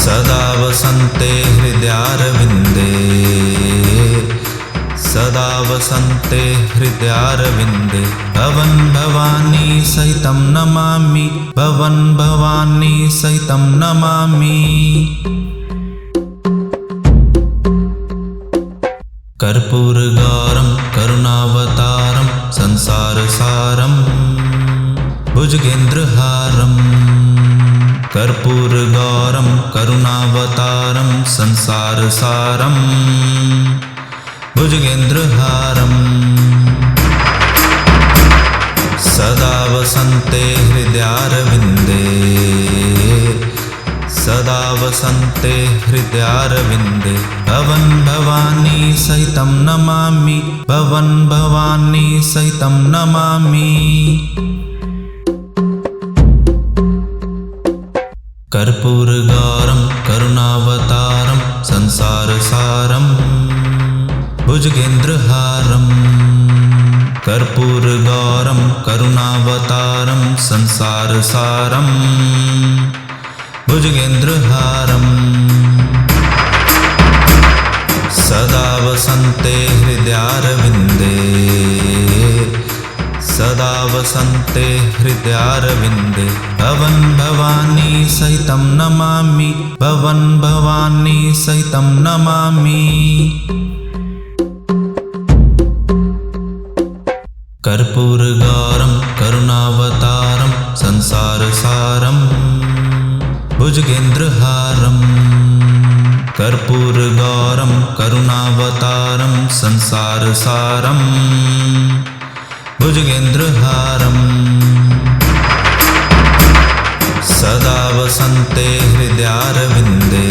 सदा वसन्ते हृदयारविन्दे सदा वसन्ते हृदयारविन्दे भवन भवानी सहितं नमामि भवन भवानी सहितं नमामि कर्पूरगौरं करुणावतारं संसारसारं भुजगेन्द्रहारम् कर्पूरगौरं करुणावतारं संसारसारं भुजगेन्द्रहारम् सदा वसन्ते हृदयारविन्दे सदा वसन्ते हृदयारविन्दे भवन भवानी सहितं नमामि भवन भवानी सहितं नमामि कर्पूरगौरं करुणावतारं संसारसारं भुजगेन्द्रहारम् कर्पूरगौरं करुणावतारं संसारसारं भुजगेन्द्रहारम् सदा वसन्ते हृदयारविन्दे सदा वसन्ते हृदयारविन्दे भवन् भवानी सहितं नमामि भवन् भवानी सहितं नमामि। कर्पूरगौरं करुणावतारं संसारसारं भुजगेन्द्रहारं। कर्पूरगौरं करुणावतारं संसारसारं भुजगेन्द्रहारं। सदा वसन्ते हृदयारविन्दे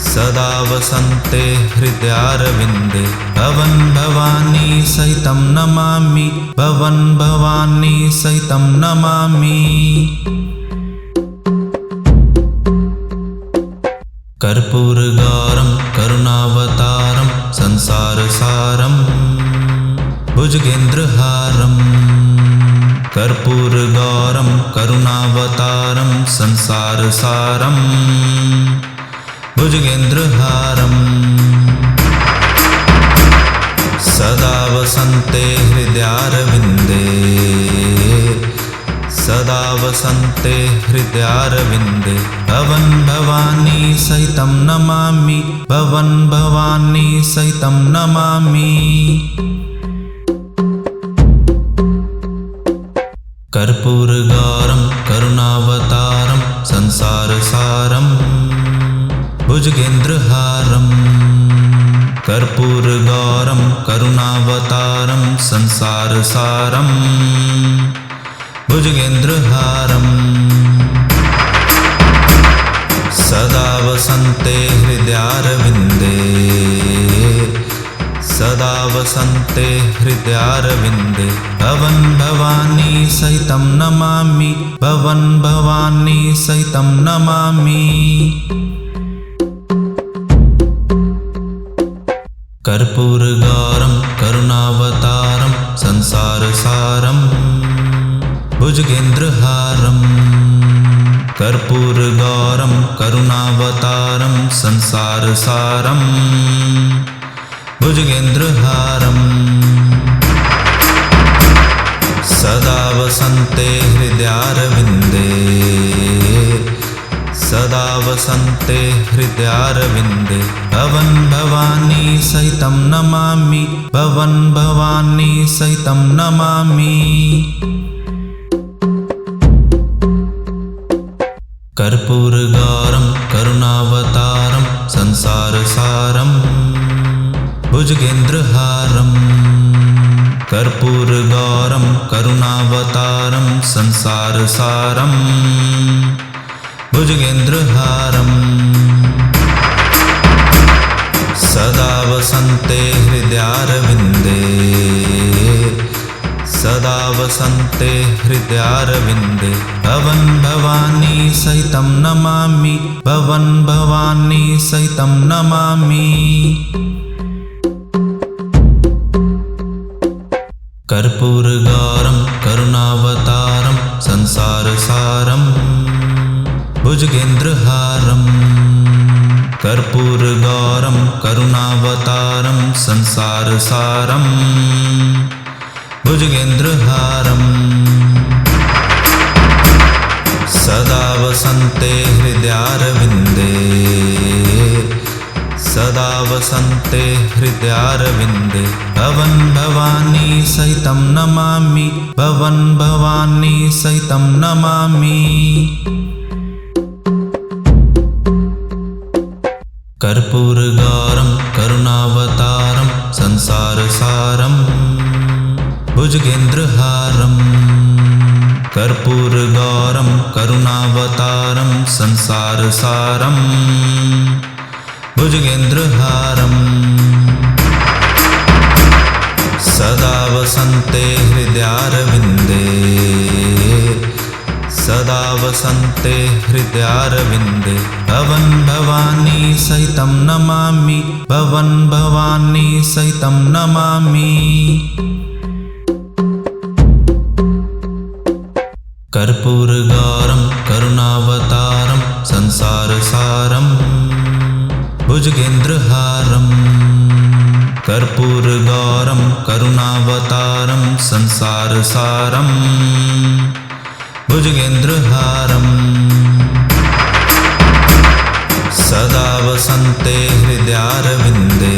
सदा वसन्ते हृदयारविन्दे भवन् भवानी सहितं नमामि भवन् भवानी सहितं नमामि। कर्पूरगौरं करुणावतारं संसारसारं भुजगेन्द्रहारं। कर्पूरगौरं करुणावतारं संसारसारं भुजगेन्द्रहारं। सदा वसन्ते हृदयारविन्दे सदा वसन्ते हृदयारविन्दे भवन् भवानी सहितं नमामि भवन् भवानी सहितं नमामि। कर्पूरगौरं करुणावतारं संसारसारं भुजगेन्द्रहारं। कर्पूरगौरं करुणावतारं संसारसारं भुजगेन्द्रहारं। सदा वसन्ते हृदयारविन्दे सदा वसन्ते हृदयारविन्दे भवन् भवानी सहितं नमामि भवन् भवानी सहितं नमामि। कर्पूरगौरं करुणावतारं संसारसारं भुजगेन्द्रहारं। कर्पूरगौरं करुणावतारं संसारसारं भुजगेन्द्रहारं। सदा वसन्ते हृदयारविन्दे सदा वसन्ते हृदयारविन्दे भवन् भवानी सहितं नमामि भवन् भवानी सहितं नमामि। कर्पूरगौरं करुणावतारं संसारसारं भुजगेन्द्रहारं। कर्पूरगौरं करुणावतारं संसारसारं भुजगेन्द्रहारं। सदा वसन्ते हृदयारविन्दे सदा वसन्ते हृदयारविन्दे भवन् भवानी सहितं नमामि भवन् भवानी सहितं नमामि। कर्पूरगौरं करुणावतारं संसारसारं भुजगेन्द्रहारं। कर्पूरगौरं करुणावतारं संसारसारं भुजगेन्द्रहारं। सदा वसन्ते हृदयारविन्दे सदा वसन्ते हृदयारविन्दे भवन् भवानी सहितं नमामि भवन् भवानी सहितं नमामि। कर्पूरगौरं करुणावतारं संसारसारं भुजगेन्द्रहारं। कर्पूरगौरं करुणावतारं संसारसारं भुजगेन्द्रहारं। सदा वसन्ते हृदयारविन्दे सदा वसन्ते हृदयारविन्दे भवन् भवानी सहितं नमामि भवन् भवानी सहितं नमामि। कर्पूरगौरं करुणावतारं संसारसारं भुजगेन्द्रहारं। कर्पूरगौरं करुणावतारं संसारसारं भुजगेन्द्रहारम् सदा वसन्ते हृदयारविन्दे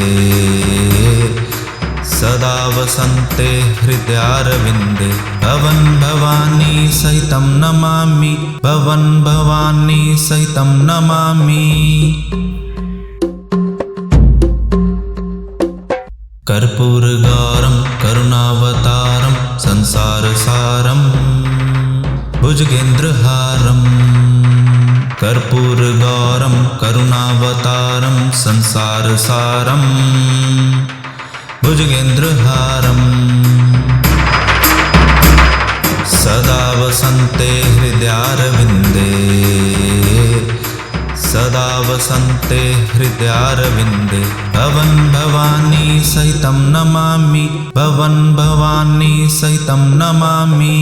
सदा वसन्ते हृदयारविन्दे भवन भवानी सहितं नमामि भवन भवानी सहितं नमामि कर्पूरगौरं करुणावतारं संसारसारं भुजगेन्द्रहारम् कर्पूरगौरं करुणावतारं संसारसारं भुजगेन्द्रहारम् सदा वसन्ते हृदयारविन्दे सदा वसन्ते हृदयारविन्दे भवन भवानी सहितं नमामि भवन भवानी सहितं नमामि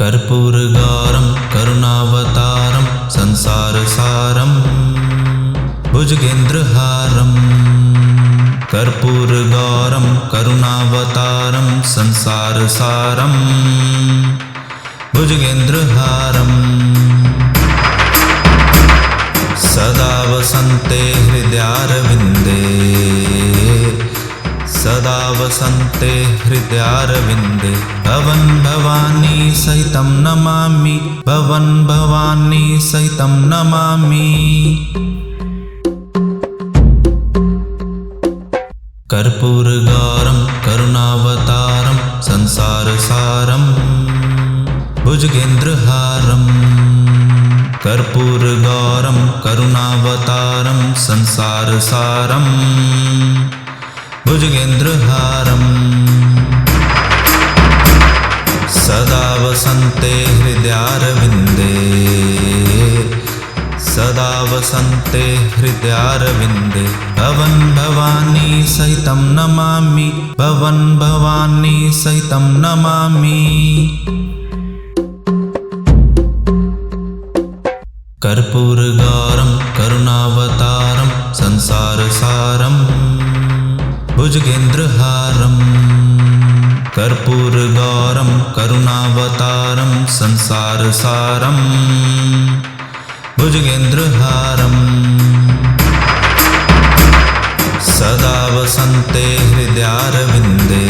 कर्पूरगौरं करुणावतारं संसारसारं भुजगेन्द्रहारम् कर्पूरगौरं करुणावतारं संसारसारं भुजगेन्द्रहारम् सदा वसन्ते हृदयारविन्दे सदा वसन्ते हृदयारविन्दे भवन भवानी सहितं नमामि भवन भवानी सहितं नमामि कर्पूरगौरं करुणावतारं संसारसारं भुजगेन्द्रहारम् कर्पूरगौरं करुणावतारं संसारसारं भुजगेन्द्रहारम् सदा वसन्ते हृदयारविन्दे सदा वसन्ते हृदयारविन्दे भवन भवानी सहितं नमामि भवन भवानी सहितं नमामि कर्पूरगौरं करुणावतारं संसारसारं भुजगेन्द्रहारम् कर्पूरगौरं करुणावतारं संसारसारं भुजगेन्द्रहारम् सदा वसन्ते हृदयारविन्दे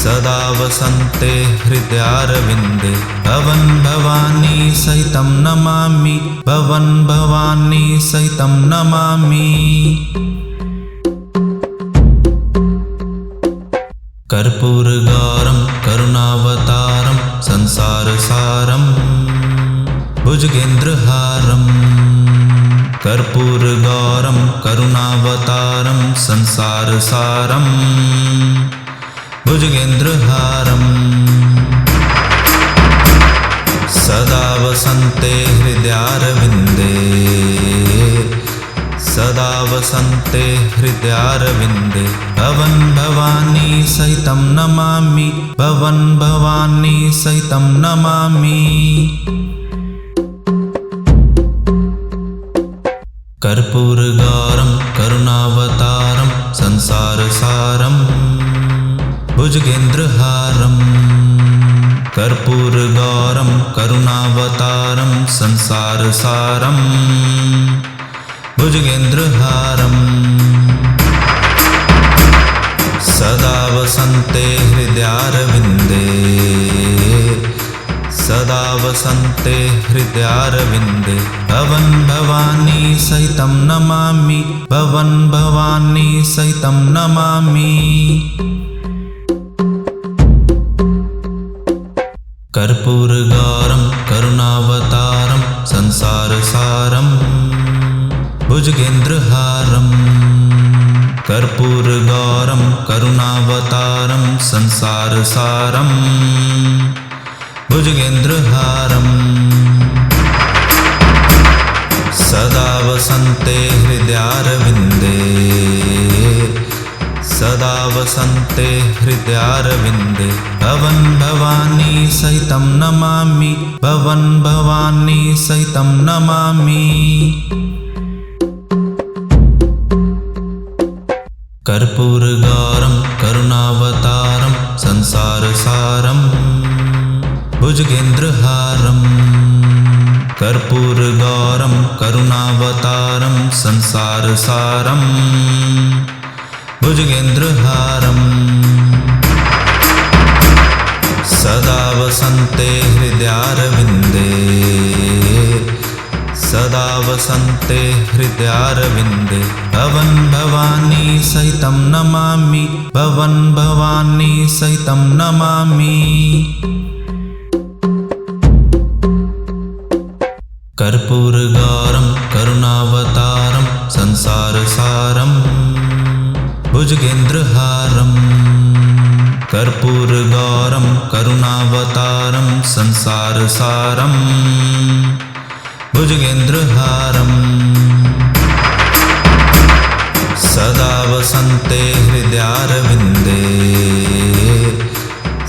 सदा वसन्ते हृदयारविन्दे भवन भवानी सहितं नमामि भवन भवानी सहितं नमामि कर्पूरगौरं करुणावतारं संसारसारं भुजगेन्द्रहारम् कर्पूरगौरं करुणावतारं संसारसारं भुजगेन्द्रहारम् सदा वसन्ते हृदयारविन्दे सदा वसन्ते हृदयारविन्दे भवन भवानी सहितं नमामि भवन भवानी सहितं नमामि कर्पूरगौरं करुणावतारं संसारसारं भुजगेन्द्रहारम् कर्पूरगौरं करुणावतारं संसारसारं भुजगेन्द्रहारम् सदा वसन्ते हृदयारविन्दे सदा वसन्ते हृदयारविन्दे भवन भवानी सहितं नमामि भवन भवानी सहितं नमामि कर्पूरगौरं करुणावतारं संसारसारं भुजगेन्द्रहारम् कर्पूरगौरं करुणावतारं संसारसारं भुजगेन्द्रहारम् सदा वसन्ते हृदयारविन्दे सदा वसन्ते हृदयारविन्दे भवन् भवानी सहितं नमामि भवन् भवानी सहितं नमामि। कर्पूरगौरं करुणावतारं संसारसारं भुजगेन्द्रहारं। कर्पूरगौरं करुणावतारं संसारसारं भुजगेन्द्रहारं। सदा वसन्ते हृदयारविन्दे सदा वसन्ते हृदयारविन्दे भवन् भवानी सहितं नमामि भवन् भवानी सहितं नमामि। कर्पूरगौरं करुणावतारं संसारसारं भुजगेन्द्रहारं। कर्पूरगौरं करुणावतारं संसारसारं भुजगेन्द्रहारं। सदा वसन्ते हृदयारविन्दे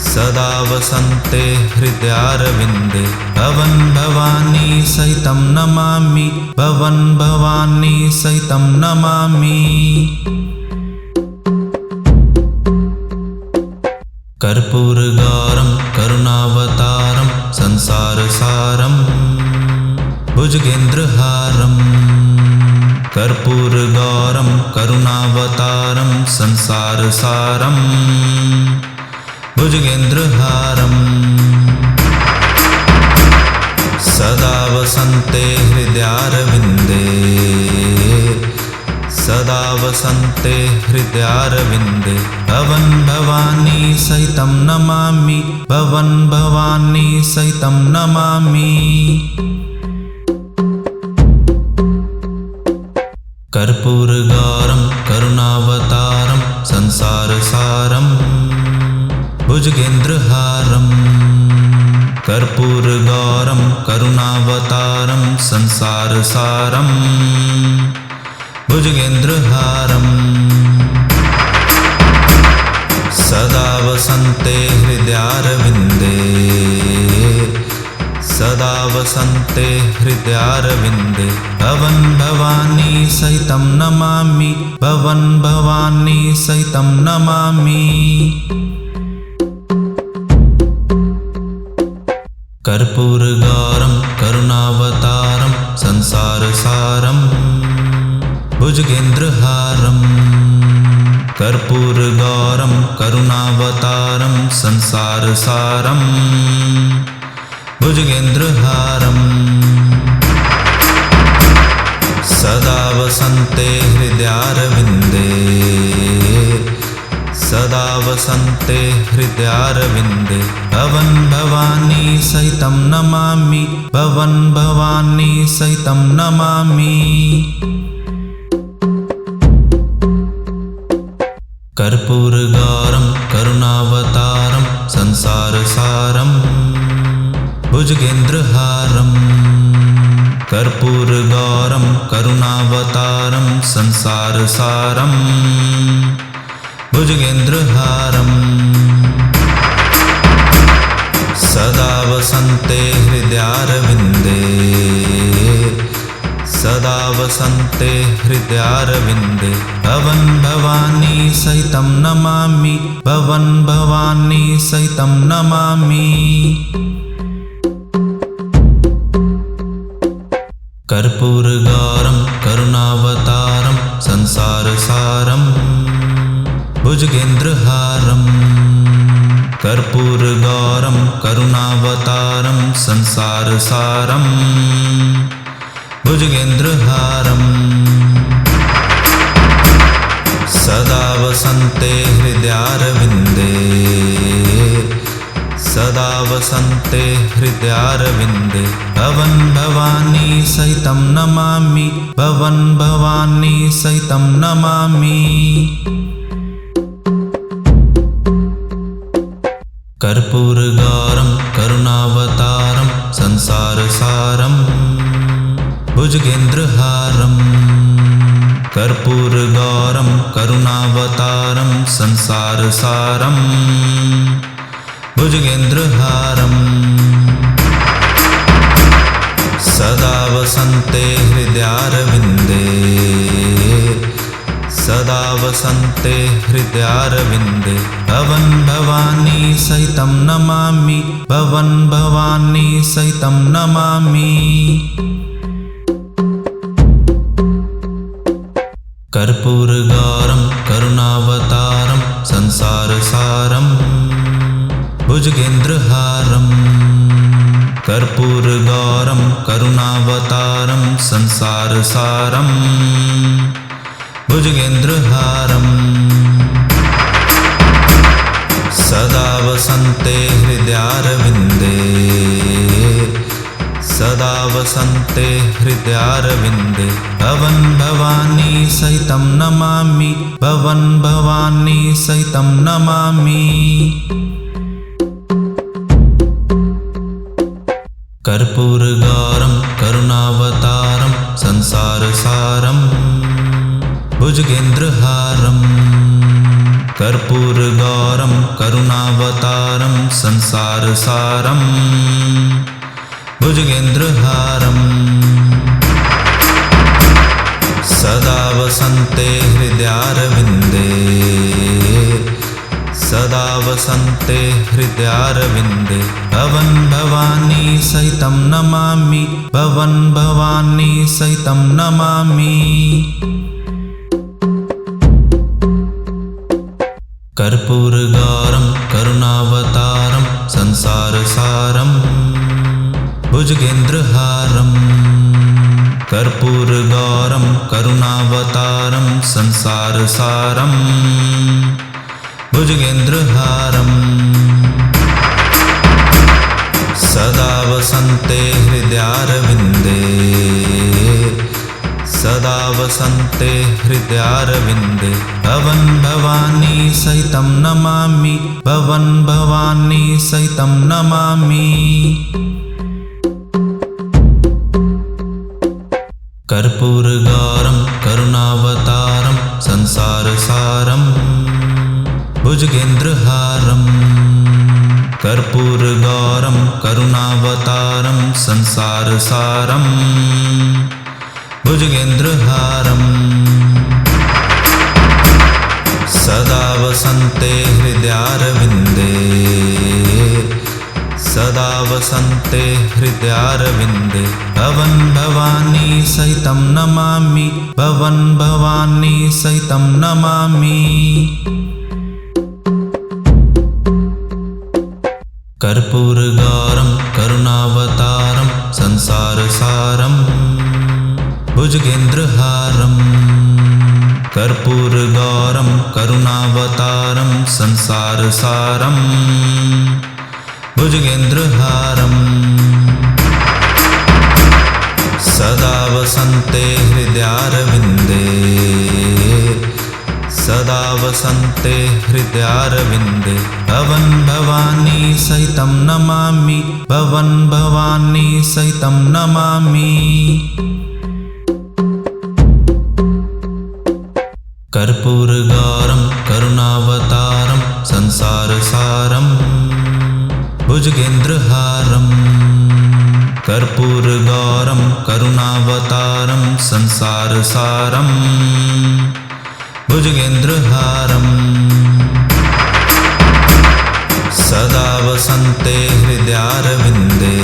सदा वसन्ते हृदयारविन्दे भवन् भवानी सहितं नमामि भवन् भवानी सहितं नमामि। कर्पूरगौरं करुणावतारं संसारसारं भुजगेन्द्रहारं। कर्पूरगौरं करुणावतारं संसारसारं भुजगेन्द्रहारं। सदा वसन्ते हृदयारविन्दे सदा वसन्ते हृदयारविन्दे भवन् भवानी सहितं नमामि भवन् भवानी सहितं नमामि। कर्पूरगौरं करुणावतारं संसारसारं भुजगेन्द्रहारं। कर्पूरगौरं करुणावतारं संसारसारं भुजगेन्द्रहारं। सदा वसन्ते हृदयारविन्दे सदा वसन्ते हृदयारविन्दे भवन् भवानी सहितं नमामि भवन् भवानी सहितं नमामि। कर्पूरगौरं करुणावतारं संसारसारं भुजगेन्द्रहारं। कर्पूरगौरं करुणावतारं संसारसारं भुजगेन्द्रहारं। सदा वसन्ते हृदयारविन्दे सदा वसन्ते हृदयारविन्दे भवन् भवानी सहितं नमामि भवन् भवानी सहितं नमामि। कर्पूरगौरं करुणावतारं संसारसारं भुजगेन्द्रहारं। कर्पूरगौरं करुणावतारं संसारसारं भुजगेन्द्रहारं। सदा वसन्ते हृदयारविन्दे सदा वसन्ते हृदयारविन्दे भवन् भवानी सहितं नमामि भवन् भवानी सहितं नमामि। कर्पूरगौरं करुणावतारं संसारसारं भुजगेन्द्रहारं। कर्पूरगौरं करुणावतारं संसारसारं भुजगेन्द्रहारं। सदा वसन्ते हृदयारविन्दे सदा वसन्ते हृदयारविन्दे भवन् भवानी सहितं नमामि भवन् भवानी सहितं नमामि। कर्पूरगौरं करुणावतारं संसारसारं भुजगेन्द्रहारं। कर्पूरगौरं करुणावतारं संसारसारं भुजगेन्द्रहारम् सदा वसन्ते हृदयारविन्दे सदा वसन्ते हृदयारविन्दे भवन भवानी सहितं नमामि भवन भवानी सहितं नमामि कर्पूरगौरं करुणावतारं संसारसारं भुजगेन्द्रहारम् कर्पूरगौरं करुणावतारं संसारसारं भुजगेन्द्रहारम् सदा वसन्ते हृदयारविन्दे सदा वसन्ते हृदयारविन्दे भवन भवानी सहितं नमामि भवन भवानी सहितं नमामि कर्पूरगौरं करुणावतारं संसारसारं भुजगेन्द्रहारम् कर्पूरगौरं करुणावतारं संसारसारं भुजगेन्द्रहारम् सदा वसन्ते हृदयारविन्दे सदा वसन्ते हृदयारविन्दे भवन भवानी सहितं नमामि भवन भवानी सहितं नमामि कर्पूरगौरं करुणावतारं संसारसारं भुजगेन्द्रहारम् कर्पूरगौरं करुणावतारं संसारसारं भुजगेन्द्रहारम् सदा वसन्ते हृदयारविन्दे सदा वसन्ते हृदयारविन्दे भवन भवानी सहितं नमामि भवन भवानी सहितं नमामि कर्पूरगौरं करुणावतारं संसारसारं भुजगेन्द्रहारम् कर्पूरगौरं करुणावतारं संसारसारं भुजगेन्द्रहारम् सदा वसन्ते हृदयारविन्दे सदा वसन्ते हृदयारविन्दे भवन भवानी सहितं नमामि भवन भवानी सहितं नमामि कर्पूरगौरं करुणावतारं संसारसारं भुजगेन्द्रहारम् कर्पूरगौरं करुणावतारं संसारसारं भुजगेन्द्रहारम् सदा वसन्ते हृदयारविन्दे सदा वसन्ते हृदयारविन्दे भवन भवानी सहितं नमामि भवन भवानी सहितं नमामि कर्पूरगौरं करुणावतारं संसारसारं भुजगेन्द्रहारम् कर्पूरगौरं करुणावतारं संसारसारं भुजगेन्द्रहारम् सदा वसन्ते हृदयारविन्दे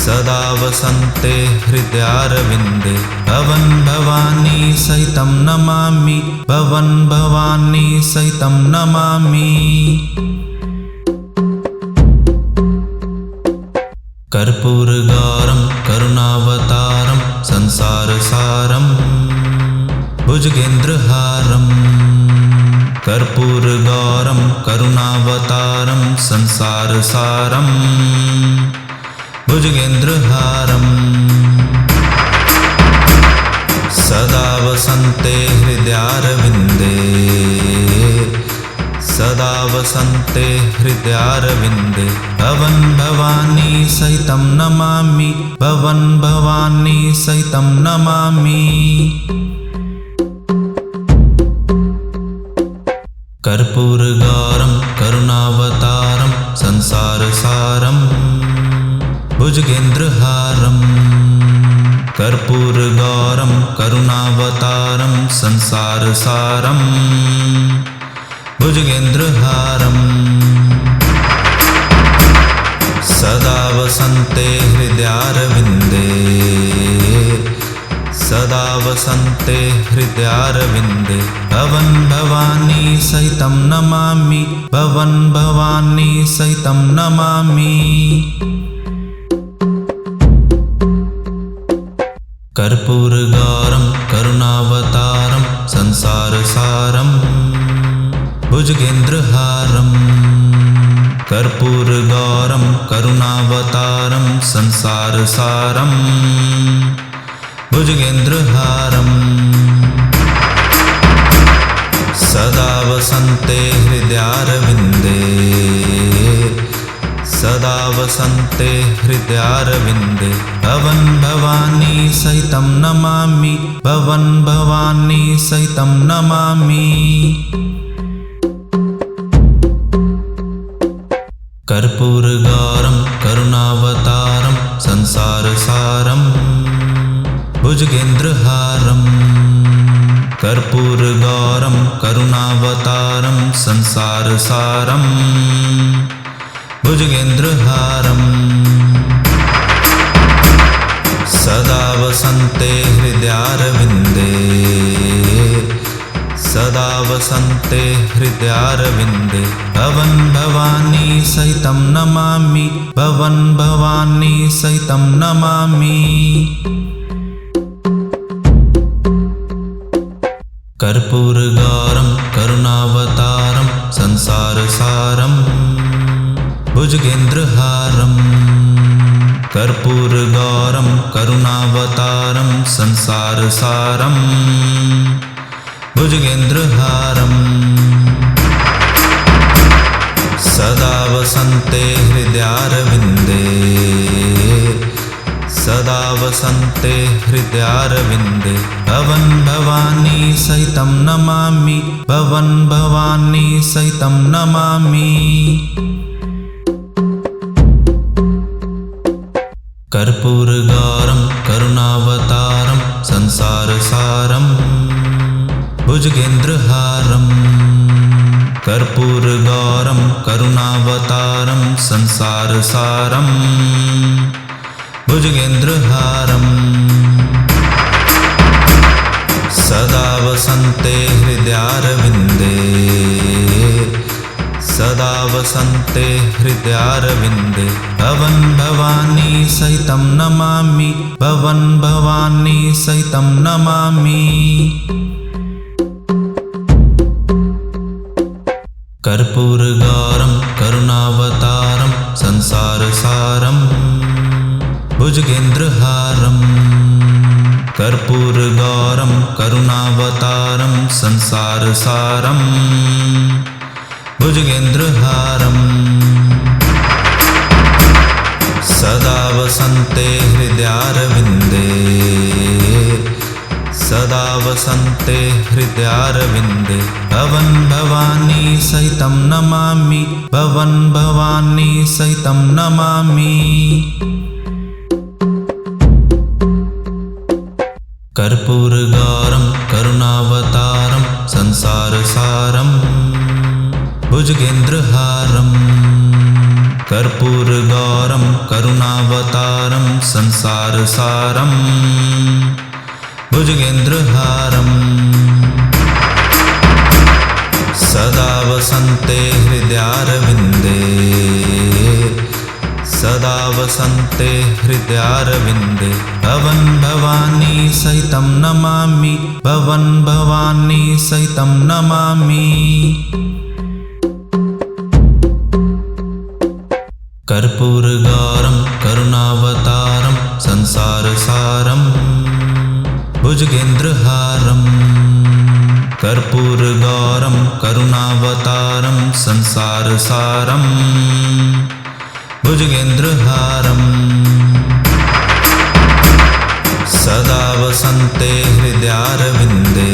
सदा वसन्ते हृदयारविन्दे भवन भवानी सहितं नमामि भवन भवानी सहितं नमामि कर्पूरगौरं करुणावतारं संसारसारं भुजगेन्द्रहारम् कर्पूरगौरं करुणावतारं संसारसारं भुजगेन्द्रहारम् सदा वसन्ते हृदयारविन्दे सदा वसन्ते हृदयारविन्दे भवन् भवानी सहितं नमामि भवन् भवानी सहितं नमामि। कर्पूरगौरं करुणावतारं संसारसारं भुजगेन्द्रहारं। कर्पूरगौरं करुणावतारं संसारसारं भुजगेन्द्रहारं। सदा वसन्ते हृदयारविन्दे सदा वसन्ते हृदयारविन्दे भवन् भवानी सहितं नमामि भवन् भवानी सहितं नमामि। कर्पूरगौरं करुणावतारं संसारसारं भुजगेन्द्रहारं। कर्पूरगौरं करुणावतारं संसारसारं भुजगेन्द्रहारं। सदा वसन्ते हृदयारविन्दे सदा वसन्ते हृदयारविन्दे भवन् भवानी सहितं नमामि भवन् भवानी सहितं नमामि। कर्पूरगौरं करुणावतारं संसारसारं भुजगेन्द्रहारं। कर्पूरगौरं करुणावतारं संसारसारं भुजगेन्द्रहारं। सदा वसन्ते हृदयारविन्दे सदा वसन्ते हृदयारविन्दे भवन् भवानी सहितं नमामि भवन् भवानी सहितं नमामि। कर्पूरगौरं करुणावतारं संसारसारं भुजगेन्द्रहारं। कर्पूरगौरं करुणावतारं संसारसारं भुजगेन्द्रहारं। सदा वसन्ते हृदयारविन्दे सदा वसन्ते हृदयारविन्दे भवन् भवानी सहितं नमामि भवन् भवानी सहितं नमामि। कर्पूरगौरं करुणावतारं संसारसारं भुजगेन्द्रहारं। कर्पूरगौरं करुणावतारं संसारसारं भुजगेन्द्रहारं। सदा वसन्ते हृदयारविन्दे सदा वसन्ते हृदयारविन्दे भवन् भवानी सहितं नमामि भवन् भवानी सहितं नमामि। कर्पूरगौरं करुणावतारं संसारसारं भुजगेन्द्रहारं। कर्पूरगौरं करुणावतारं संसारसारं भुजगेन्द्रहारं। सदा वसन्ते हृदयारविन्दे सदा वसन्ते हृदयारविन्दे भवन् भवानी सहितं नमामि भवन् भवानी सहितं नमामि। कर्पूरगौरं करुणावतारं संसारसारं भुजगेन्द्रहारं। कर्पूरगौरं करुणावतारं संसारसारं भुजगेन्द्रहारं। सदा वसन्ते हृदयारविन्दे सदा वसन्ते हृदयारविन्दे भवन् भवानी सहितं नमामि भवन् भवानी सहितं नमामि। कर्पूरगौरं करुणावतारं संसारसारं भुजगेन्द्रहारं। कर्पूरगौरं करुणावतारं संसारसारं भुजगेन्द्रहारम् सदा वसन्ते हृदयारविन्दे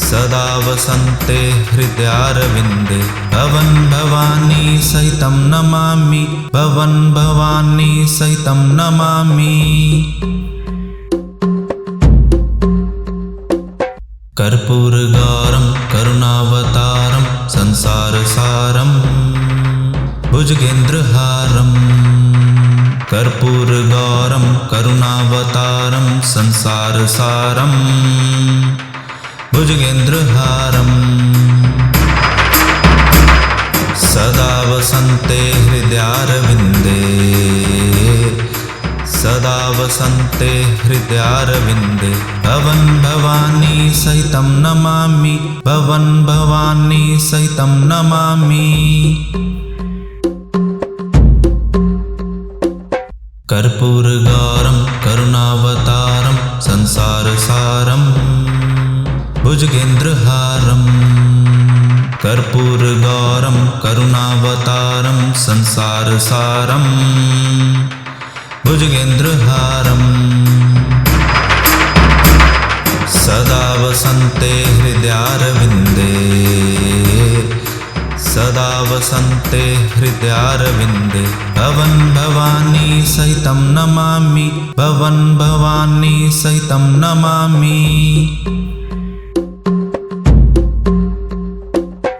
सदा वसन्ते हृदयारविन्दे भवन भवानी सहितं नमामि भवन भवानी सहितं नमामि कर्पूरगौरं करुणावतारं संसारसारं भुजगेन्द्रहारम् कर्पूरगौरं करुणावतारं संसारसारं भुजगेन्द्रहारम् सदा वसन्ते हृदयारविन्दे सदा वसन्ते हृदयारविन्दे भवन भवानी सहितं नमामि भवन भवानी सहितं नमामि कर्पूरगौरं करुणावतारं संसारसारं भुजगेन्द्रहारम् कर्पूरगौरं करुणावतारं संसारसारं भुजगेन्द्रहारम् सदा वसन्ते हृदयारविन्दे सदा वसन्ते हृदयारविन्दे भवन भवानी सहितं नमामि भवन भवानी सहितं नमामि